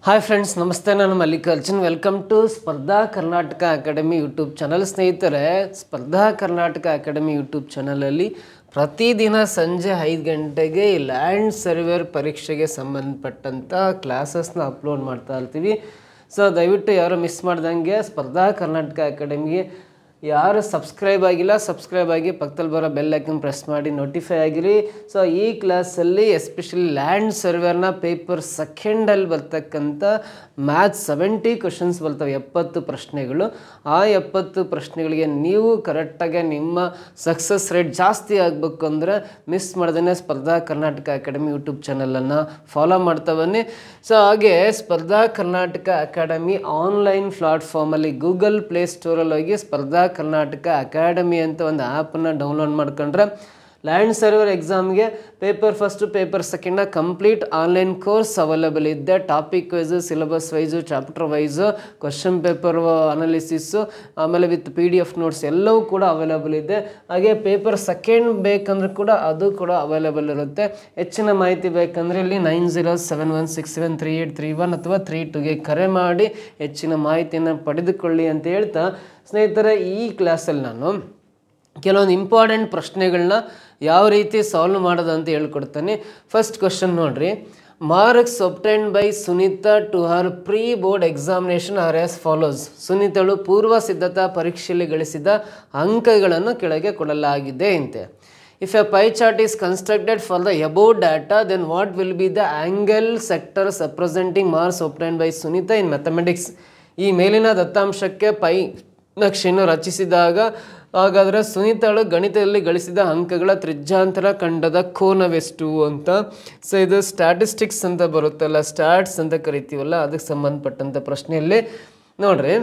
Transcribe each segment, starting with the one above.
Hi friends, ನಮಸ್ತೆ. ನಾನು Mallikarjun. Welcome to ಸ್ಪರ್ಧಾ ಕರ್ನಾಟಕ ಅಕಾಡೆಮಿ ಯೂಟ್ಯೂಬ್ ಚಾನಲ್. ಸ್ನೇಹಿತರೆ, ಸ್ಪರ್ಧಾ ಕರ್ನಾಟಕ ಅಕಾಡೆಮಿ ಯೂಟ್ಯೂಬ್ ಚಾನಲಲ್ಲಿ ಪ್ರತಿದಿನ ಸಂಜೆ 5 ಗಂಟೆಗೆ ಲ್ಯಾಂಡ್ ಸರ್ವೇರ್ ಪರೀಕ್ಷೆಗೆ ಸಂಬಂಧಪಟ್ಟಂಥ ಕ್ಲಾಸಸ್ನ ಅಪ್ಲೋಡ್ ಮಾಡ್ತಾ ಇರ್ತೀವಿ. ಸೊ ದಯವಿಟ್ಟು ಯಾರು ಮಿಸ್ ಮಾಡ್ದಂಗೆ ಸ್ಪರ್ಧಾ ಕರ್ನಾಟಕ ಅಕಾಡೆಮಿಗೆ ಯಾರು ಸಬ್ಸ್ಕ್ರೈಬ್ ಆಗಿ ಪಕ್ಕದಲ್ಲಿ ಬರೋ ಬೆಲ್ ಐಕನ್ ಪ್ರೆಸ್ ಮಾಡಿ ನೋಟಿಫೈ ಆಗಿರಿ. ಸೊ ಈ ಕ್ಲಾಸಲ್ಲಿ ಎಸ್ಪೆಷಲಿ ಲ್ಯಾಂಡ್ ಸರ್ವೇರ್ನ ಪೇಪರ್ ಸೆಕೆಂಡಲ್ಲಿ ಬರ್ತಕ್ಕಂಥ ಮ್ಯಾಥ್ಸ್ 70 ಕ್ವಶನ್ಸ್ ಬರ್ತವೆ, 70 ಪ್ರಶ್ನೆಗಳು. ಆ 70 ಪ್ರಶ್ನೆಗಳಿಗೆ ನೀವು ಕರೆಕ್ಟಾಗಿ ನಿಮ್ಮ ಸಕ್ಸಸ್ ರೇಟ್ ಜಾಸ್ತಿ ಆಗಬೇಕು ಅಂದರೆ ಮಿಸ್ ಮಾಡ್ದೇ ಸ್ಪರ್ಧಾ ಕರ್ನಾಟಕ ಅಕಾಡೆಮಿ ಯೂಟ್ಯೂಬ್ ಚಾನಲನ್ನು ಫಾಲೋ ಮಾಡ್ತಾ ಬನ್ನಿ. ಸೊ ಹಾಗೆ ಸ್ಪರ್ಧಾ ಕರ್ನಾಟಕ ಅಕಾಡೆಮಿ ಆನ್ಲೈನ್ ಪ್ಲಾಟ್ಫಾರ್ಮಲ್ಲಿ ಗೂಗಲ್ ಪ್ಲೇಸ್ಟೋರಲ್ಲಿ ಹೋಗಿ ಸ್ಪರ್ಧಾ ಕರ್ನಾಟಕ ಅಕಾಡೆಮಿ ಅಂತ ಒಂದು ಆ್ಯಪನ್ನು ಡೌನ್ಲೋಡ್ ಮಾಡ್ಕೊಂಡ್ರೆ ಲ್ಯಾಂಡ್ ಸರ್ವರ್ ಎಕ್ಸಾಮ್ಗೆ paper first paper second complete online course available ಇದೆ. Topic wise, syllabus wise, chapter wise, question paper analysis, ಆಮೇಲೆ ವಿತ್ PDF ನೋಟ್ಸ್ ಎಲ್ಲವೂ ಕೂಡ ಅವೈಲೇಬಲ್ ಇದೆ. ಹಾಗೆ ಪೇಪರ್ ಸೆಕೆಂಡ್ ಬೇಕಂದ್ರೆ ಕೂಡ ಅದು ಕೂಡ ಅವೈಲೇಬಲ್ ಇರುತ್ತೆ. ಹೆಚ್ಚಿನ ಮಾಹಿತಿ ಬೇಕಂದರೆ ಇಲ್ಲಿ 9071673831 ಅಥವಾ 32ಗೆ ಕರೆ ಮಾಡಿ ಹೆಚ್ಚಿನ ಮಾಹಿತಿಯನ್ನು ಪಡೆದುಕೊಳ್ಳಿ ಅಂತ ಹೇಳ್ತಾ, ಸ್ನೇಹಿತರೆ, ಈ ಕ್ಲಾಸಲ್ಲಿ ನಾನು ಕೆಲವೊಂದು ಇಂಪಾರ್ಟೆಂಟ್ ಪ್ರಶ್ನೆಗಳನ್ನ ಯಾವ ರೀತಿ ಸಾಲ್ವ್ ಮಾಡೋದು ಅಂತ ಹೇಳ್ಕೊಡ್ತಾನೆ. ಫಸ್ಟ್ ಕ್ವಶನ್ ನೋಡ್ರಿ. Marks obtained by Sunita to her pre board examination are as follows. ಸುನೀತಳು ಪೂರ್ವ ಸಿದ್ಧತಾ ಪರೀಕ್ಷೆಯಲ್ಲಿ ಗಳಿಸಿದ ಅಂಕಗಳನ್ನು ಕೆಳಗೆ ಕೊಡಲಾಗಿದೆ ಅಂತೆ. If a pie chart is constructed for the above data, then what will be the angle sectors representing marks obtained by Sunita in mathematics. ಈ ಮೇಲಿನ ದತ್ತಾಂಶಕ್ಕೆ ಪೈ ನಕ್ಷೆಯನ್ನು ರಚಿಸಿದಾಗ ಹಾಗಾದರೆ ಸುನೀತಾಳು ಗಣಿತದಲ್ಲಿ ಗಳಿಸಿದ ಅಂಕಗಳ ತ್ರಿಜ್ಯಾಂತರ ಖಂಡದ ಕೋನವೆಷ್ಟು ಅಂತ. ಸೊ ಇದು ಸ್ಟ್ಯಾಟಿಸ್ಟಿಕ್ಸ್ ಅಂತ ಬರುತ್ತಲ್ಲ, ಸ್ಟ್ಯಾಟ್ಸ್ ಅಂತ ಕರಿತೀವಲ್ಲ, ಅದಕ್ಕೆ ಸಂಬಂಧಪಟ್ಟಂಥ ಪ್ರಶ್ನೆಯಲ್ಲಿ ನೋಡ್ರಿ.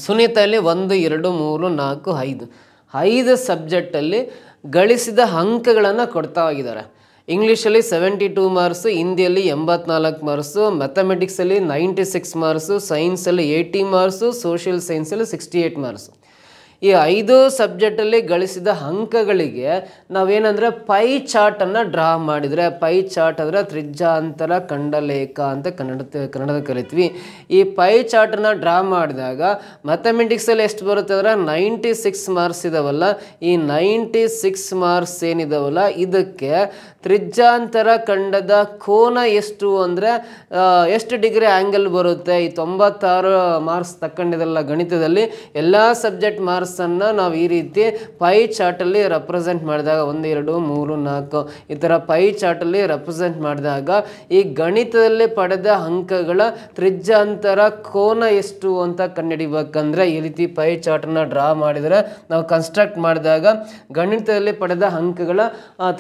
ಸುನೀತಲ್ಲಿ 1, 2, 3, 4, 5 ಸಬ್ಜೆಕ್ಟಲ್ಲಿ ಗಳಿಸಿದ ಅಂಕಗಳನ್ನು ಕೊಡ್ತಾ ಹೋಗಿದ್ದಾರೆ. ಇಂಗ್ಲೀಷಲ್ಲಿ 72 ಮಾರ್ಕ್ಸು, ಹಿಂದಿಯಲ್ಲಿ 84 ಮಾರ್ಕ್ಸು, ಮ್ಯಾಥಮೆಟಿಕ್ಸಲ್ಲಿ 96 ಮಾರ್ಕ್ಸು, ಸೈನ್ಸಲ್ಲಿ 80 ಮಾರ್ಕ್ಸು, ಸೋಷಿಯಲ್ ಸೈನ್ಸಲ್ಲಿ 68 ಮಾರ್ಕ್ಸು. ಈ 5 ಸಬ್ಜೆಕ್ಟಲ್ಲಿ ಗಳಿಸಿದ ಅಂಕಗಳಿಗೆ ನಾವೇನಂದರೆ ಪೈ ಚಾರ್ಟನ್ನು ಡ್ರಾ ಮಾಡಿದರೆ, ಪೈ ಚಾರ್ಟ್ ಅಂದರೆ ತ್ರಿಜ್ಯಾಂತರ ಖಂಡಲೇಖ ಅಂತ ಕನ್ನಡದ ಕರಿತೀವಿ. ಈ ಪೈ ಚಾರ್ಟನ್ನು ಡ್ರಾ ಮಾಡಿದಾಗ ಮ್ಯಾಥಮೆಟಿಕ್ಸಲ್ಲಿ ಎಷ್ಟು ಬರುತ್ತೆ ಅಂದರೆ 96 ಮಾರ್ಕ್ಸ್ ಇದಾವಲ್ಲ, ಈ 96 ಮಾರ್ಕ್ಸ್ ಏನಿದಾವಲ್ಲ ಇದಕ್ಕೆ ತ್ರಿಜ್ಯಾಂತರ ಖಂಡದ ಕೋನ ಎಷ್ಟು ಅಂದರೆ ಎಷ್ಟು ಡಿಗ್ರಿ ಆ್ಯಂಗಲ್ ಬರುತ್ತೆ. ಈ 96 ಮಾರ್ಕ್ಸ್ ತಗೊಂಡಿದಲ್ಲ ಗಣಿತದಲ್ಲಿ, ಎಲ್ಲ ಸಬ್ಜೆಕ್ಟ್ ಮಾರ್ಕ್ಸನ್ನು ನಾವು ಈ ರೀತಿ ಪೈ ಚಾರ್ಟಲ್ಲಿ ರೆಪ್ರೆಸೆಂಟ್ ಮಾಡಿದಾಗ 1, 2, 3, 4 ಈ ಥರ ಪೈ ಚಾರ್ಟಲ್ಲಿ ರೆಪ್ರೆಸೆಂಟ್ ಮಾಡಿದಾಗ ಈ ಗಣಿತದಲ್ಲಿ ಪಡೆದ ಅಂಕಗಳ ತ್ರಿಜ್ಯಾಂತರ ಕೋನ ಎಷ್ಟು ಅಂತ ಕಂಡುಹಿಡಿಬೇಕಂದ್ರೆ ಈ ರೀತಿ ಪೈ ಚಾರ್ಟನ್ನು ಡ್ರಾ ಮಾಡಿದರೆ ನಾವು ಕನ್ಸ್ಟ್ರಕ್ಟ್ ಮಾಡಿದಾಗ ಗಣಿತದಲ್ಲಿ ಪಡೆದ ಅಂಕಗಳ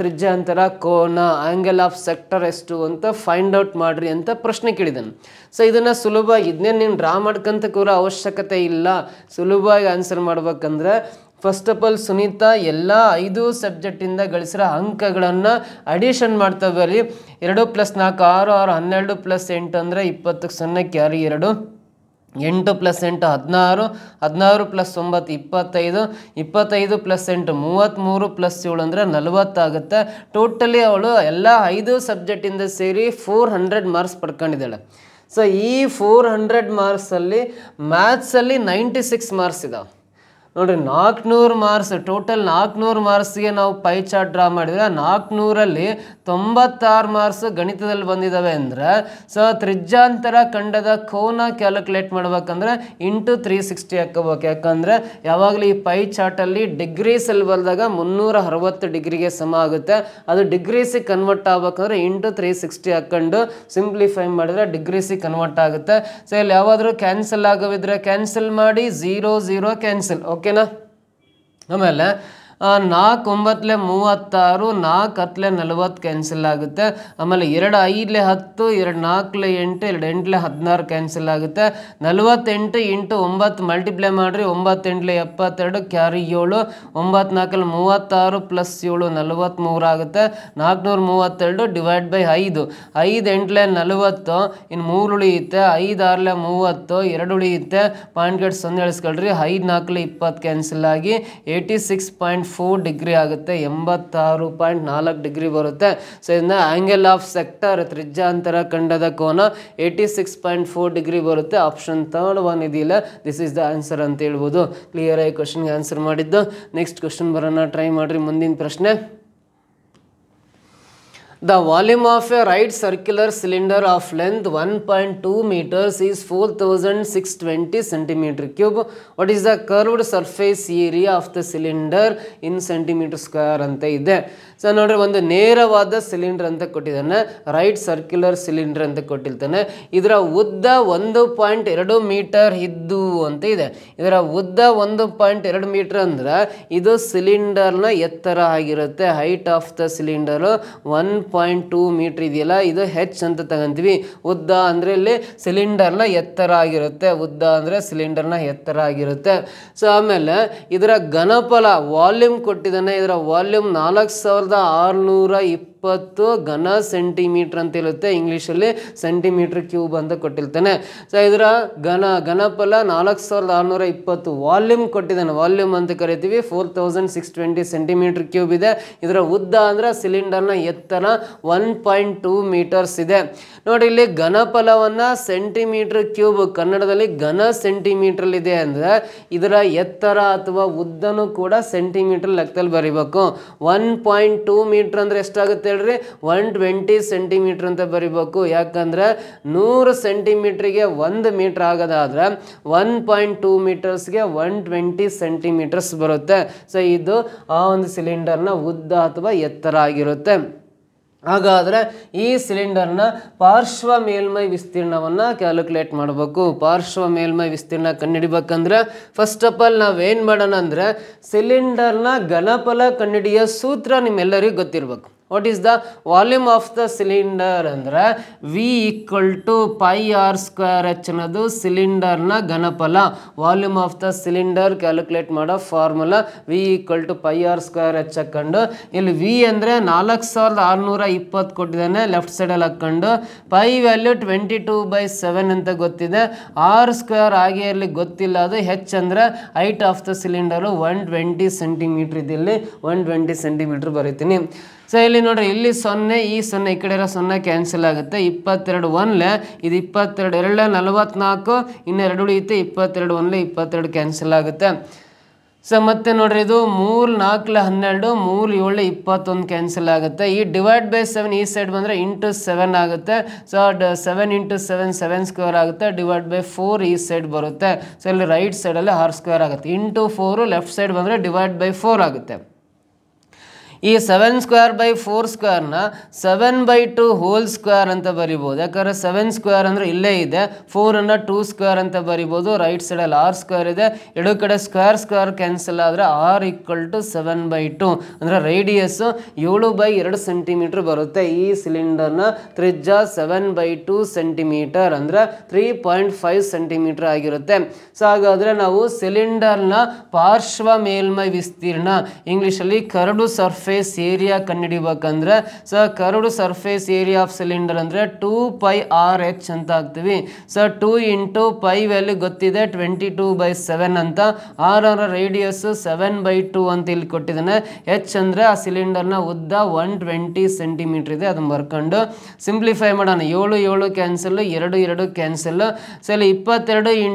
ತ್ರಿಜ್ಯಾಂತರ ಕೋನ ಆಂಗಲ್ ಆಫ್ ಸೆಕ್ಟರ್ ಎಷ್ಟು ಅಂತ ಫೈಂಡ್ ಔಟ್ ಮಾಡ್ರಿ ಅಂತ ಪ್ರಶ್ನೆ ಕೇಳಿದ್ದಾನೆ. ಸೊ ಇದನ್ನು ಸುಲಭವಾಗಿ ಇದನ್ನೇ ನೀನು ಡ್ರಾ ಮಾಡ್ಕೊಂತ ಕೂಡ ಅವಶ್ಯಕತೆ ಇಲ್ಲ. ಸುಲಭವಾಗಿ ಆನ್ಸರ್ ಮಾಡ್ಬೇಕಂದ್ರೆ ಫಸ್ಟ್ ಆಫ್ ಆಲ್ ಸುನೀತಾ ಎಲ್ಲ 5 ಸಬ್ಜೆಕ್ಟಿಂದ ಗಳಿಸಿರೋ ಅಂಕಗಳನ್ನು ಅಡಿಷನ್ ಮಾಡ್ತಾ ಬರಿ. 2 + 4 6, 6 12 + 8 ಅಂದರೆ 20, 0 ಕ್ಯಾರಿ 2, 8 + 8 16, 16 + 9 25, 25 + 8 33 + 7 ಅಂದರೆ 40 ಆಗುತ್ತೆ. ಟೋಟಲಿ ಅವಳು ಎಲ್ಲ 5 ಸಬ್ಜೆಕ್ಟಿಂದ ಸೇರಿ 400 ಮಾರ್ಕ್ಸ್ ಪಡ್ಕೊಂಡಿದ್ದಾಳೆ. ಸೊ ಈ 400 ಮಾರ್ಕ್ಸಲ್ಲಿ ಮ್ಯಾಥ್ಸಲ್ಲಿ 96 ಮಾರ್ಕ್ಸ್ ಇದಾವೆ ನೋಡಿರಿ. 400 ಮಾರ್ಕ್ಸ್ ಟೋಟಲ್. 400 ಮಾರ್ಕ್ಸ್ಗೆ ನಾವು ಪೈ ಚಾರ್ಟ್ ಡ್ರಾ ಮಾಡಿದರೆ 400ರಲ್ಲಿ 96 ಮಾರ್ಕ್ಸ್ ಗಣಿತದಲ್ಲಿ ಬಂದಿದ್ದಾವೆ ಅಂದರೆ, ಸೊ ತ್ರಿಜ್ಯಾಂತರ ಖಂಡದ ಕೋನ ಕ್ಯಾಲ್ಕುಲೇಟ್ ಮಾಡ್ಬೇಕಂದ್ರೆ ಇಂಟು 360 ಹಾಕೋಬೇಕು. ಯಾಕಂದರೆ ಯಾವಾಗಲೂ ಈ ಪೈ ಚಾರ್ಟಲ್ಲಿ ಡಿಗ್ರೀಸಲ್ಲಿ ಬರೆದಾಗ 360 ಡಿಗ್ರಿಗೆ ಸಮ ಆಗುತ್ತೆ. ಅದು ಡಿಗ್ರೀಸಿಗೆ ಕನ್ವರ್ಟ್ ಆಗ್ಬೇಕಂದ್ರೆ ಇಂಟು 360 ಹಾಕ್ಕೊಂಡು ಸಿಂಪ್ಲಿಫೈ ಮಾಡಿದ್ರೆ ಡಿಗ್ರೀಸಿಗೆ ಕನ್ವರ್ಟ್ ಆಗುತ್ತೆ. ಸೊ ಇಲ್ಲಿ ಯಾವಾದರೂ ಕ್ಯಾನ್ಸಲ್ ಆಗೋವಿದ್ರೆ ಕ್ಯಾನ್ಸಲ್ ಮಾಡಿ, 0 0 ಕ್ಯಾನ್ಸಲ್. ಓಕೆನಾ? ಆಮೇಲೆ 4 9 36, 4 10 40 ಕ್ಯಾನ್ಸಲ್ ಆಗುತ್ತೆ. ಆಮೇಲೆ 2 5 10, 2 4 8, 2 8 16 ಕ್ಯಾನ್ಸಲ್ ಆಗುತ್ತೆ. 48 × 9 ಮಲ್ಟಿಪ್ಲೈ ಮಾಡಿರಿ. 9 8 72 ಕ್ಯಾರಿ 7, 9 4 36 + 7 43 ಆಗುತ್ತೆ. 432 ಡಿವೈಡ್ ಬೈ 5, 5 8 40, ಇನ್ನು 3 ಉಳಿಯುತ್ತೆ. 5 6 30, 2 ಉಳಿಯುತ್ತೆ. Point gate 0 ಇಳಿಸ್ಕೊಳ್ರಿ. 5 4 20 ಕ್ಯಾನ್ಸಲ್ ಆಗಿ 86.5 86.4 ಡಿಗ್ರಿ ಆಗುತ್ತೆ, 86.4 ಡಿಗ್ರಿ ಬರುತ್ತೆ. ಸೊ ಇದನ್ನ ಆಂಗಲ್ ಆಫ್ ಸೆಕ್ಟರ್ ತ್ರಿಜ್ಯಾಂತರ ಖಂಡದ ಕೋನ 86.4 ಡಿಗ್ರಿ ಬರುತ್ತೆ. ಆಪ್ಷನ್ ಥರ್ಡ್ ಒನ್ ಇದೆಯಲ್ಲ, ದಿಸ್ ಇಸ್ ದ ಆನ್ಸರ್ ಅಂತ ಹೇಳ್ಬೋದು. ಕ್ಲಿಯರ್ ಆಗಿ ಕ್ವಶನ್ಗೆ ಆನ್ಸರ್ ಮಾಡಿದ್ದು. ನೆಕ್ಸ್ಟ್ ಕ್ವಶನ್ ಬರೋಣ, ಟ್ರೈ ಮಾಡ್ರಿ. ಮುಂದಿನ ಪ್ರಶ್ನೆ, the volume of a right circular cylinder of length 1.2 meters is 4620 centimeter cube. What is the curved surface area of the cylinder in centimeter square ಅಂತ ಇದೆ. ಸೊ ನೋಡ್ರಿ, ಒಂದು ನೇರವಾದ ಸಿಲಿಂಡರ್ ಅಂತ ಕೊಟ್ಟಿದ್ದಾನೆ, ರೈಟ್ ಸರ್ಕ್ಯುಲರ್ ಸಿಲಿಂಡರ್ ಅಂತ ಕೊಟ್ಟಿರ್ತಾನೆ. ಇದರ ಉದ್ದ 1.2 ಮೀಟರ್ ಇದ್ದು ಅಂತ ಇದೆ. ಇದರ ಉದ್ದ 1.2 ಮೀಟರ್ ಅಂದ್ರೆ ಇದು ಸಿಲಿಂಡರ್ನ ಎತ್ತರ ಆಗಿರುತ್ತೆ. Height of the cylinder 1.2 metre ಇದೆಯಲ್ಲ, ಇದು ಹೆಚ್ ಅಂತ ತಗೊಂತೀವಿ. ಉದ್ದ ಅಂದರೆ ಇಲ್ಲಿ ಸಿಲಿಂಡರ್ನ ಎತ್ತರ ಆಗಿರುತ್ತೆ. ಉದ್ದ ಅಂದರೆ ಸಿಲಿಂಡರ್ನ ಎತ್ತರ ಆಗಿರುತ್ತೆ. ಸೊ ಆಮೇಲೆ ಇದರ ಘನಫಲ ವಾಲ್ಯೂಮ್ ಕೊಟ್ಟಿದ್ದಾನೆ. ಇದರ ವಾಲ್ಯೂಮ್ 4620 ಘನ ಸೆಂಟಿಮೀಟರ್ ಅಂತ ಇರುತ್ತೆ. ಇಂಗ್ಲೀಷಲ್ಲಿ ಸೆಂಟಿಮೀಟರ್ ಕ್ಯೂಬ್ ಅಂತ ಕೊಟ್ಟಿರ್ತಾನೆ. ಸೊ ಇದರ ಘನಫಲ 4620 ವಾಲ್ಯೂಮ್ ಕೊಟ್ಟಿದ್ದಾನೆ. ವಾಲ್ಯೂಮ್ ಅಂತ ಕರಿತೀವಿ. 4620 ಸೆಂಟಿಮೀಟರ್ ಕ್ಯೂಬ್ ಇದೆ. ಇದರ ಉದ್ದ ಅಂದ್ರೆ ಸಿಲಿಂಡರ್ನ ಎತ್ತರ 1.2 ಮೀಟರ್ಸ್ ಇದೆ. ನೋಡಿ, ಇಲ್ಲಿ ಘನಫಲವನ್ನ ಸೆಂಟಿಮೀಟರ್ ಕ್ಯೂಬ್, ಕನ್ನಡದಲ್ಲಿ ಘನ ಸೆಂಟಿಮೀಟರ್ ಇದೆ ಅಂದ್ರೆ ಇದರ ಎತ್ತರ ಅಥವಾ ಉದ್ದನೂ ಕೂಡ ಸೆಂಟಿಮೀಟರ್ ಲೆಕ್ಕದಲ್ಲಿ ಬರಿಬೇಕು. 1.2 ಮೀಟರ್ ಅಂದ್ರೆ ಎಷ್ಟಾಗುತ್ತೆ ಹೇಳ್ರಿ? 120 ಸೆಂಟಿಮೀಟರ್ ಅಂತ ಬರಿಬೇಕು. ಯಾಕಂದ್ರೆ 100 ಸೆಂಟಿಮೀಟರ್ಗೆ 1 ಮೀಟರ್ ಆಗೋದಾದ್ರೆ 1.2 ಮೀಟರ್ಸ್ಗೆ 120 ಸೆಂಟಿಮೀಟರ್ಸ್ ಬರುತ್ತೆ. ಸೊ ಇದು ಆ ಒಂದು ಸಿಲಿಂಡರ್ನ ಉದ್ದ ಅಥವಾ ಎತ್ತರ ಆಗಿರುತ್ತೆ. ಹಾಗಾದರೆ ಈ ಸಿಲಿಂಡರ್ನ ಪಾರ್ಶ್ವ ಮೇಲ್ಮೈ ವಿಸ್ತೀರ್ಣವನ್ನು ಕ್ಯಾಲ್ಕುಲೇಟ್ ಮಾಡಬೇಕು. ಪಾರ್ಶ್ವ ಮೇಲ್ಮೈ ವಿಸ್ತೀರ್ಣ ಕಂಡುಹಿಡಿಬೇಕಂದ್ರೆ ಫಸ್ಟ್ ಆಫ್ ಆಲ್ ನಾವೇನು ಮಾಡೋಣ ಅಂದರೆ ಸಿಲಿಂಡರ್ನ ಘನಫಲ ಕಂಡುಹಿಡಿಯೋ ಸೂತ್ರ ನಿಮ್ಮೆಲ್ಲರಿಗೂ ಗೊತ್ತಿರಬೇಕು. What is the volume of the cylinder ಅಂದರೆ V equal to pi R square H ಅನ್ನೋದು ಸಿಲಿಂಡರ್ನ ಘನಫಲ. Volume of the cylinder calculate ಮಾಡೋ formula V equal to pi R square H ಹಾಕೊಂಡು, ಇಲ್ಲಿ ವಿ ಅಂದರೆ 4620 ಕೊಟ್ಟಿದ್ದಾನೆ, ಲೆಫ್ಟ್ ಸೈಡಲ್ಲಿ ಹಾಕ್ಕೊಂಡು ಪೈ ವ್ಯಾಲ್ಯೂ 22/7 ಅಂತ ಗೊತ್ತಿದೆ. ಆರ್ ಸ್ಕ್ವೇರ್ ಹಾಗೆ ಇರಲಿ ಗೊತ್ತಿಲ್ಲ, ಅದು ಹೆಚ್ ಅಂದರೆ height of the cylinder 120 centimetre ಇದೆ. ಇಲ್ಲಿ 120 ಸೆಂಟಿಮೀಟರ್ ಬರೀತೀನಿ. ಸೊ ಇಲ್ಲಿ ನೋಡ್ರಿ, ಇಲ್ಲಿ 0, ಈ 0 ಈ ಕಡೆ ಇರೋ 0 ಕ್ಯಾನ್ಸಲ್ ಆಗುತ್ತೆ. 22 1 ಇದು 22 2 44, ಇನ್ನು 2 ಉಳಿಯುತ್ತೆ. 22 1 22 ಕ್ಯಾನ್ಸಲ್ ಆಗುತ್ತೆ. ಸೊ ಮತ್ತೆ ನೋಡ್ರಿ, ಇದು 3 4 12, 3 7 21 ಕ್ಯಾನ್ಸಲ್ ಆಗುತ್ತೆ. ಈ ಡಿವೈಡ್ ಬೈ 7 ಈ ಸೈಡ್ ಬಂದರೆ ಇಂಟು 7 ಆಗುತ್ತೆ. ಸೊ 7 × 7 7 ಸ್ಕ್ವೇರ್ ಆಗುತ್ತೆ. ಡಿವೈಡ್ ಬೈ 4 ಈ ಸೈಡ್ ಬರುತ್ತೆ. ಸೊ ಇಲ್ಲಿ ರೈಟ್ ಸೈಡಲ್ಲಿ ಆರ್ ಸ್ಕ್ವೇರ್ ಆಗುತ್ತೆ. ಇಂಟು 4 ಲೆಫ್ಟ್ ಸೈಡ್ ಬಂದರೆ ಡಿವೈಡ್ ಬೈ 4 ಆಗುತ್ತೆ. ಈ 7 ಸ್ಕ್ವೇರ್ ಬೈ 4 ಸ್ಕ್ವೇರ್ನ 7/2 ಹೋಲ್ ಸ್ಕ್ವೇರ್ ಅಂತ ಬರಿಬೋದು. ಯಾಕಂದರೆ 7 ಸ್ಕ್ವೇರ್ ಅಂದರೆ ಇಲ್ಲೇ ಇದೆ. 4 2 ಸ್ಕ್ವೇರ್ ಅಂತ ಬರಿಬೋದು. ರೈಟ್ ಸೈಡಲ್ಲಿ ಆರ್ ಸ್ಕ್ವೇರ್ ಇದೆ. ಎರಡು ಕಡೆ ಸ್ಕ್ವೇರ್ ಸ್ಕ್ವೇರ್ ಕ್ಯಾನ್ಸಲ್ ಆದರೆ ಆರ್ ಈಕ್ವಲ್ ಟು 7/2 ಅಂದರೆ ರೇಡಿಯಸ್ಸು 7/2 ಸೆಂಟಿಮೀಟರ್ ಬರುತ್ತೆ. ಈ ಸಿಲಿಂಡರ್ನ ತ್ರಿಜ್ಯ 7/2 ಸೆಂಟಿಮೀಟರ್ ಅಂದರೆ 3.5 ಸೆಂಟಿಮೀಟರ್ ಆಗಿರುತ್ತೆ. ಸೊ ಹಾಗಾದರೆ ನಾವು ಸಿಲಿಂಡರ್ನ ಪಾರ್ಶ್ವ ಮೇಲ್ಮೈ ವಿಸ್ತೀರ್ಣ, ಇಂಗ್ಲೀಷಲ್ಲಿ ಕರ್ವ್ಡ್ ಸರ್ಫೇಸ್ ಏರಿಯಾ ಕಂಡುಹಿಡಿಬೇಕಂದ್ರೆ, so curved surface area of cylinder ಅಂದರೆ 2πRh ಅಂತ ಹಾಕ್ತೀವಿ. ಸೊ 2 × ಪೈ ವ್ಯಾಲ್ಯೂ ಗೊತ್ತಿದೆ 22/7 ಅಂತ. ಆರ್ ಅವರ ರೇಡಿಯಸ್ 7/2 ಅಂತ ಇಲ್ಲಿ ಕೊಟ್ಟಿದ್ದಾನೆ. ಎಚ್ ಅಂದರೆ ಆ ಸಿಲಿಂಡರ್ನ ಉದ್ದ 120 ಸೆಂಟಿಮೀಟರ್ ಇದೆ. ಅದನ್ನು ಬರ್ಕೊಂಡು ಸಿಂಪ್ಲಿಫೈ ಮಾಡೋಣ. 7 7 ಕ್ಯಾನ್ಸಲ್, 2 2 ಕ್ಯಾನ್ಸಲ್. ಸೊ ಇಲ್ಲಿ 22 ×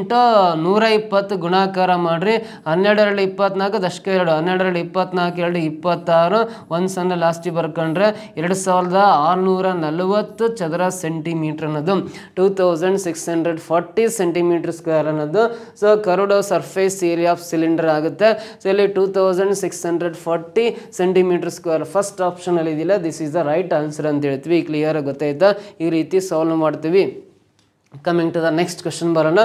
120 ಗುಣಾಕಾರ ಮಾಡಿರಿ. 12 24 ದಶಕ 2, 12 24 2 26, 1 0 ಲಾಸ್ಟಿಗೆ ಬರ್ಕೊಂಡ್ರೆ 2640 ಚದರ ಸೆಂಟಿಮೀಟರ್ ಅನ್ನೋದು 2640 ಸೆಂಟಿಮೀಟರ್ ಸ್ಕ್ವೇರ್ ಅನ್ನೋದು. So curved surface area of cylinder ಆಗುತ್ತೆ. ಸೊ ಇಲ್ಲಿ 2640 ಸೆಂಟಿಮೀಟರ್ ಸ್ಕ್ವೇರ್ ಫಸ್ಟ್ ಆಪ್ಷನ್ ಅಲ್ಲಿ ಇದೆಯಲ್ಲ, this is the right answer ಅಂತ ಹೇಳ್ತೀವಿ. ಕ್ಲಿಯರ್ ಗೊತ್ತಾಯ್ತಾ? ಈ ರೀತಿ ಸಾಲ್ವ್ ಮಾಡ್ತೀವಿ. Coming to the next question ಬರೋಣ.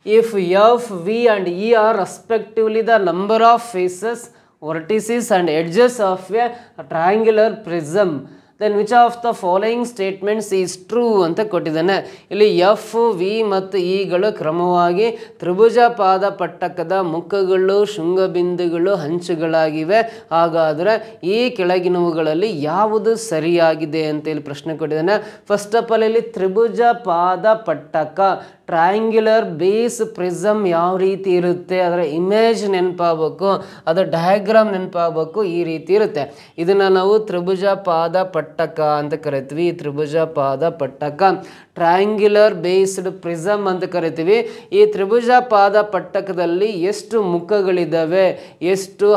If F, V and E are respectively the number of faces, vertices and edges of a triangular prism, then which of the following statements is true ಅಂತ ಕೊಟ್ಟಿದ್ದಾನೆ. ಇಲ್ಲಿ F, V ಮತ್ತು ಇಗಳು ಕ್ರಮವಾಗಿ ತ್ರಿಭುಜ ಪಾದ ಪಟ್ಟಕದ ಮುಖಗಳು, ಶೃಂಗಬಿಂದುಗಳು, ಹಂಚುಗಳಾಗಿವೆ. ಹಾಗಾದರೆ ಈ ಕೆಳಗಿನವುಗಳಲ್ಲಿ ಯಾವುದು ಸರಿಯಾಗಿದೆ ಅಂತ ಇಲ್ಲಿ ಪ್ರಶ್ನೆ ಕೊಟ್ಟಿದ್ದಾನೆ. ಫಸ್ಟ್ ಆಫ್ ಆಲ್ ಇಲ್ಲಿ ತ್ರಿಭುಜ ಪಾದ ಪಟ್ಟಕ, ಟ್ರಯಾಂಗ್ಯುಲರ್ ಬೇಸ್ ಪ್ರಿಸಮ್ ಯಾವ ರೀತಿ ಇರುತ್ತೆ, ಅದರ ಇಮೇಜ್ ನೆನಪಾಗಬೇಕು, ಅದರ ಡಯಾಗ್ರಾಮ್ ನೆನಪಾಗಬೇಕು, ಈ ರೀತಿ ಇರುತ್ತೆ. ಇದನ್ನು ನಾವು ತ್ರಿಭುಜ ಪಾದ ಪಟ್ಟಕ ಅಂತ ಕರಿತೀವಿ. ತ್ರಿಭುಜ ಪಾದ ಪಟ್ಟಕ, ಟ್ರಯಾಂಗ್ಯುಲರ್ ಬೇಸ್ಡ್ ಪ್ರಿಸಮ್ ಅಂತ ಕರಿತೀವಿ. ಈ ತ್ರಿಭುಜ ಪಾದ ಪಟ್ಟಕದಲ್ಲಿ ಎಷ್ಟು ಮುಖಗಳಿದ್ದಾವೆ, ಎಷ್ಟು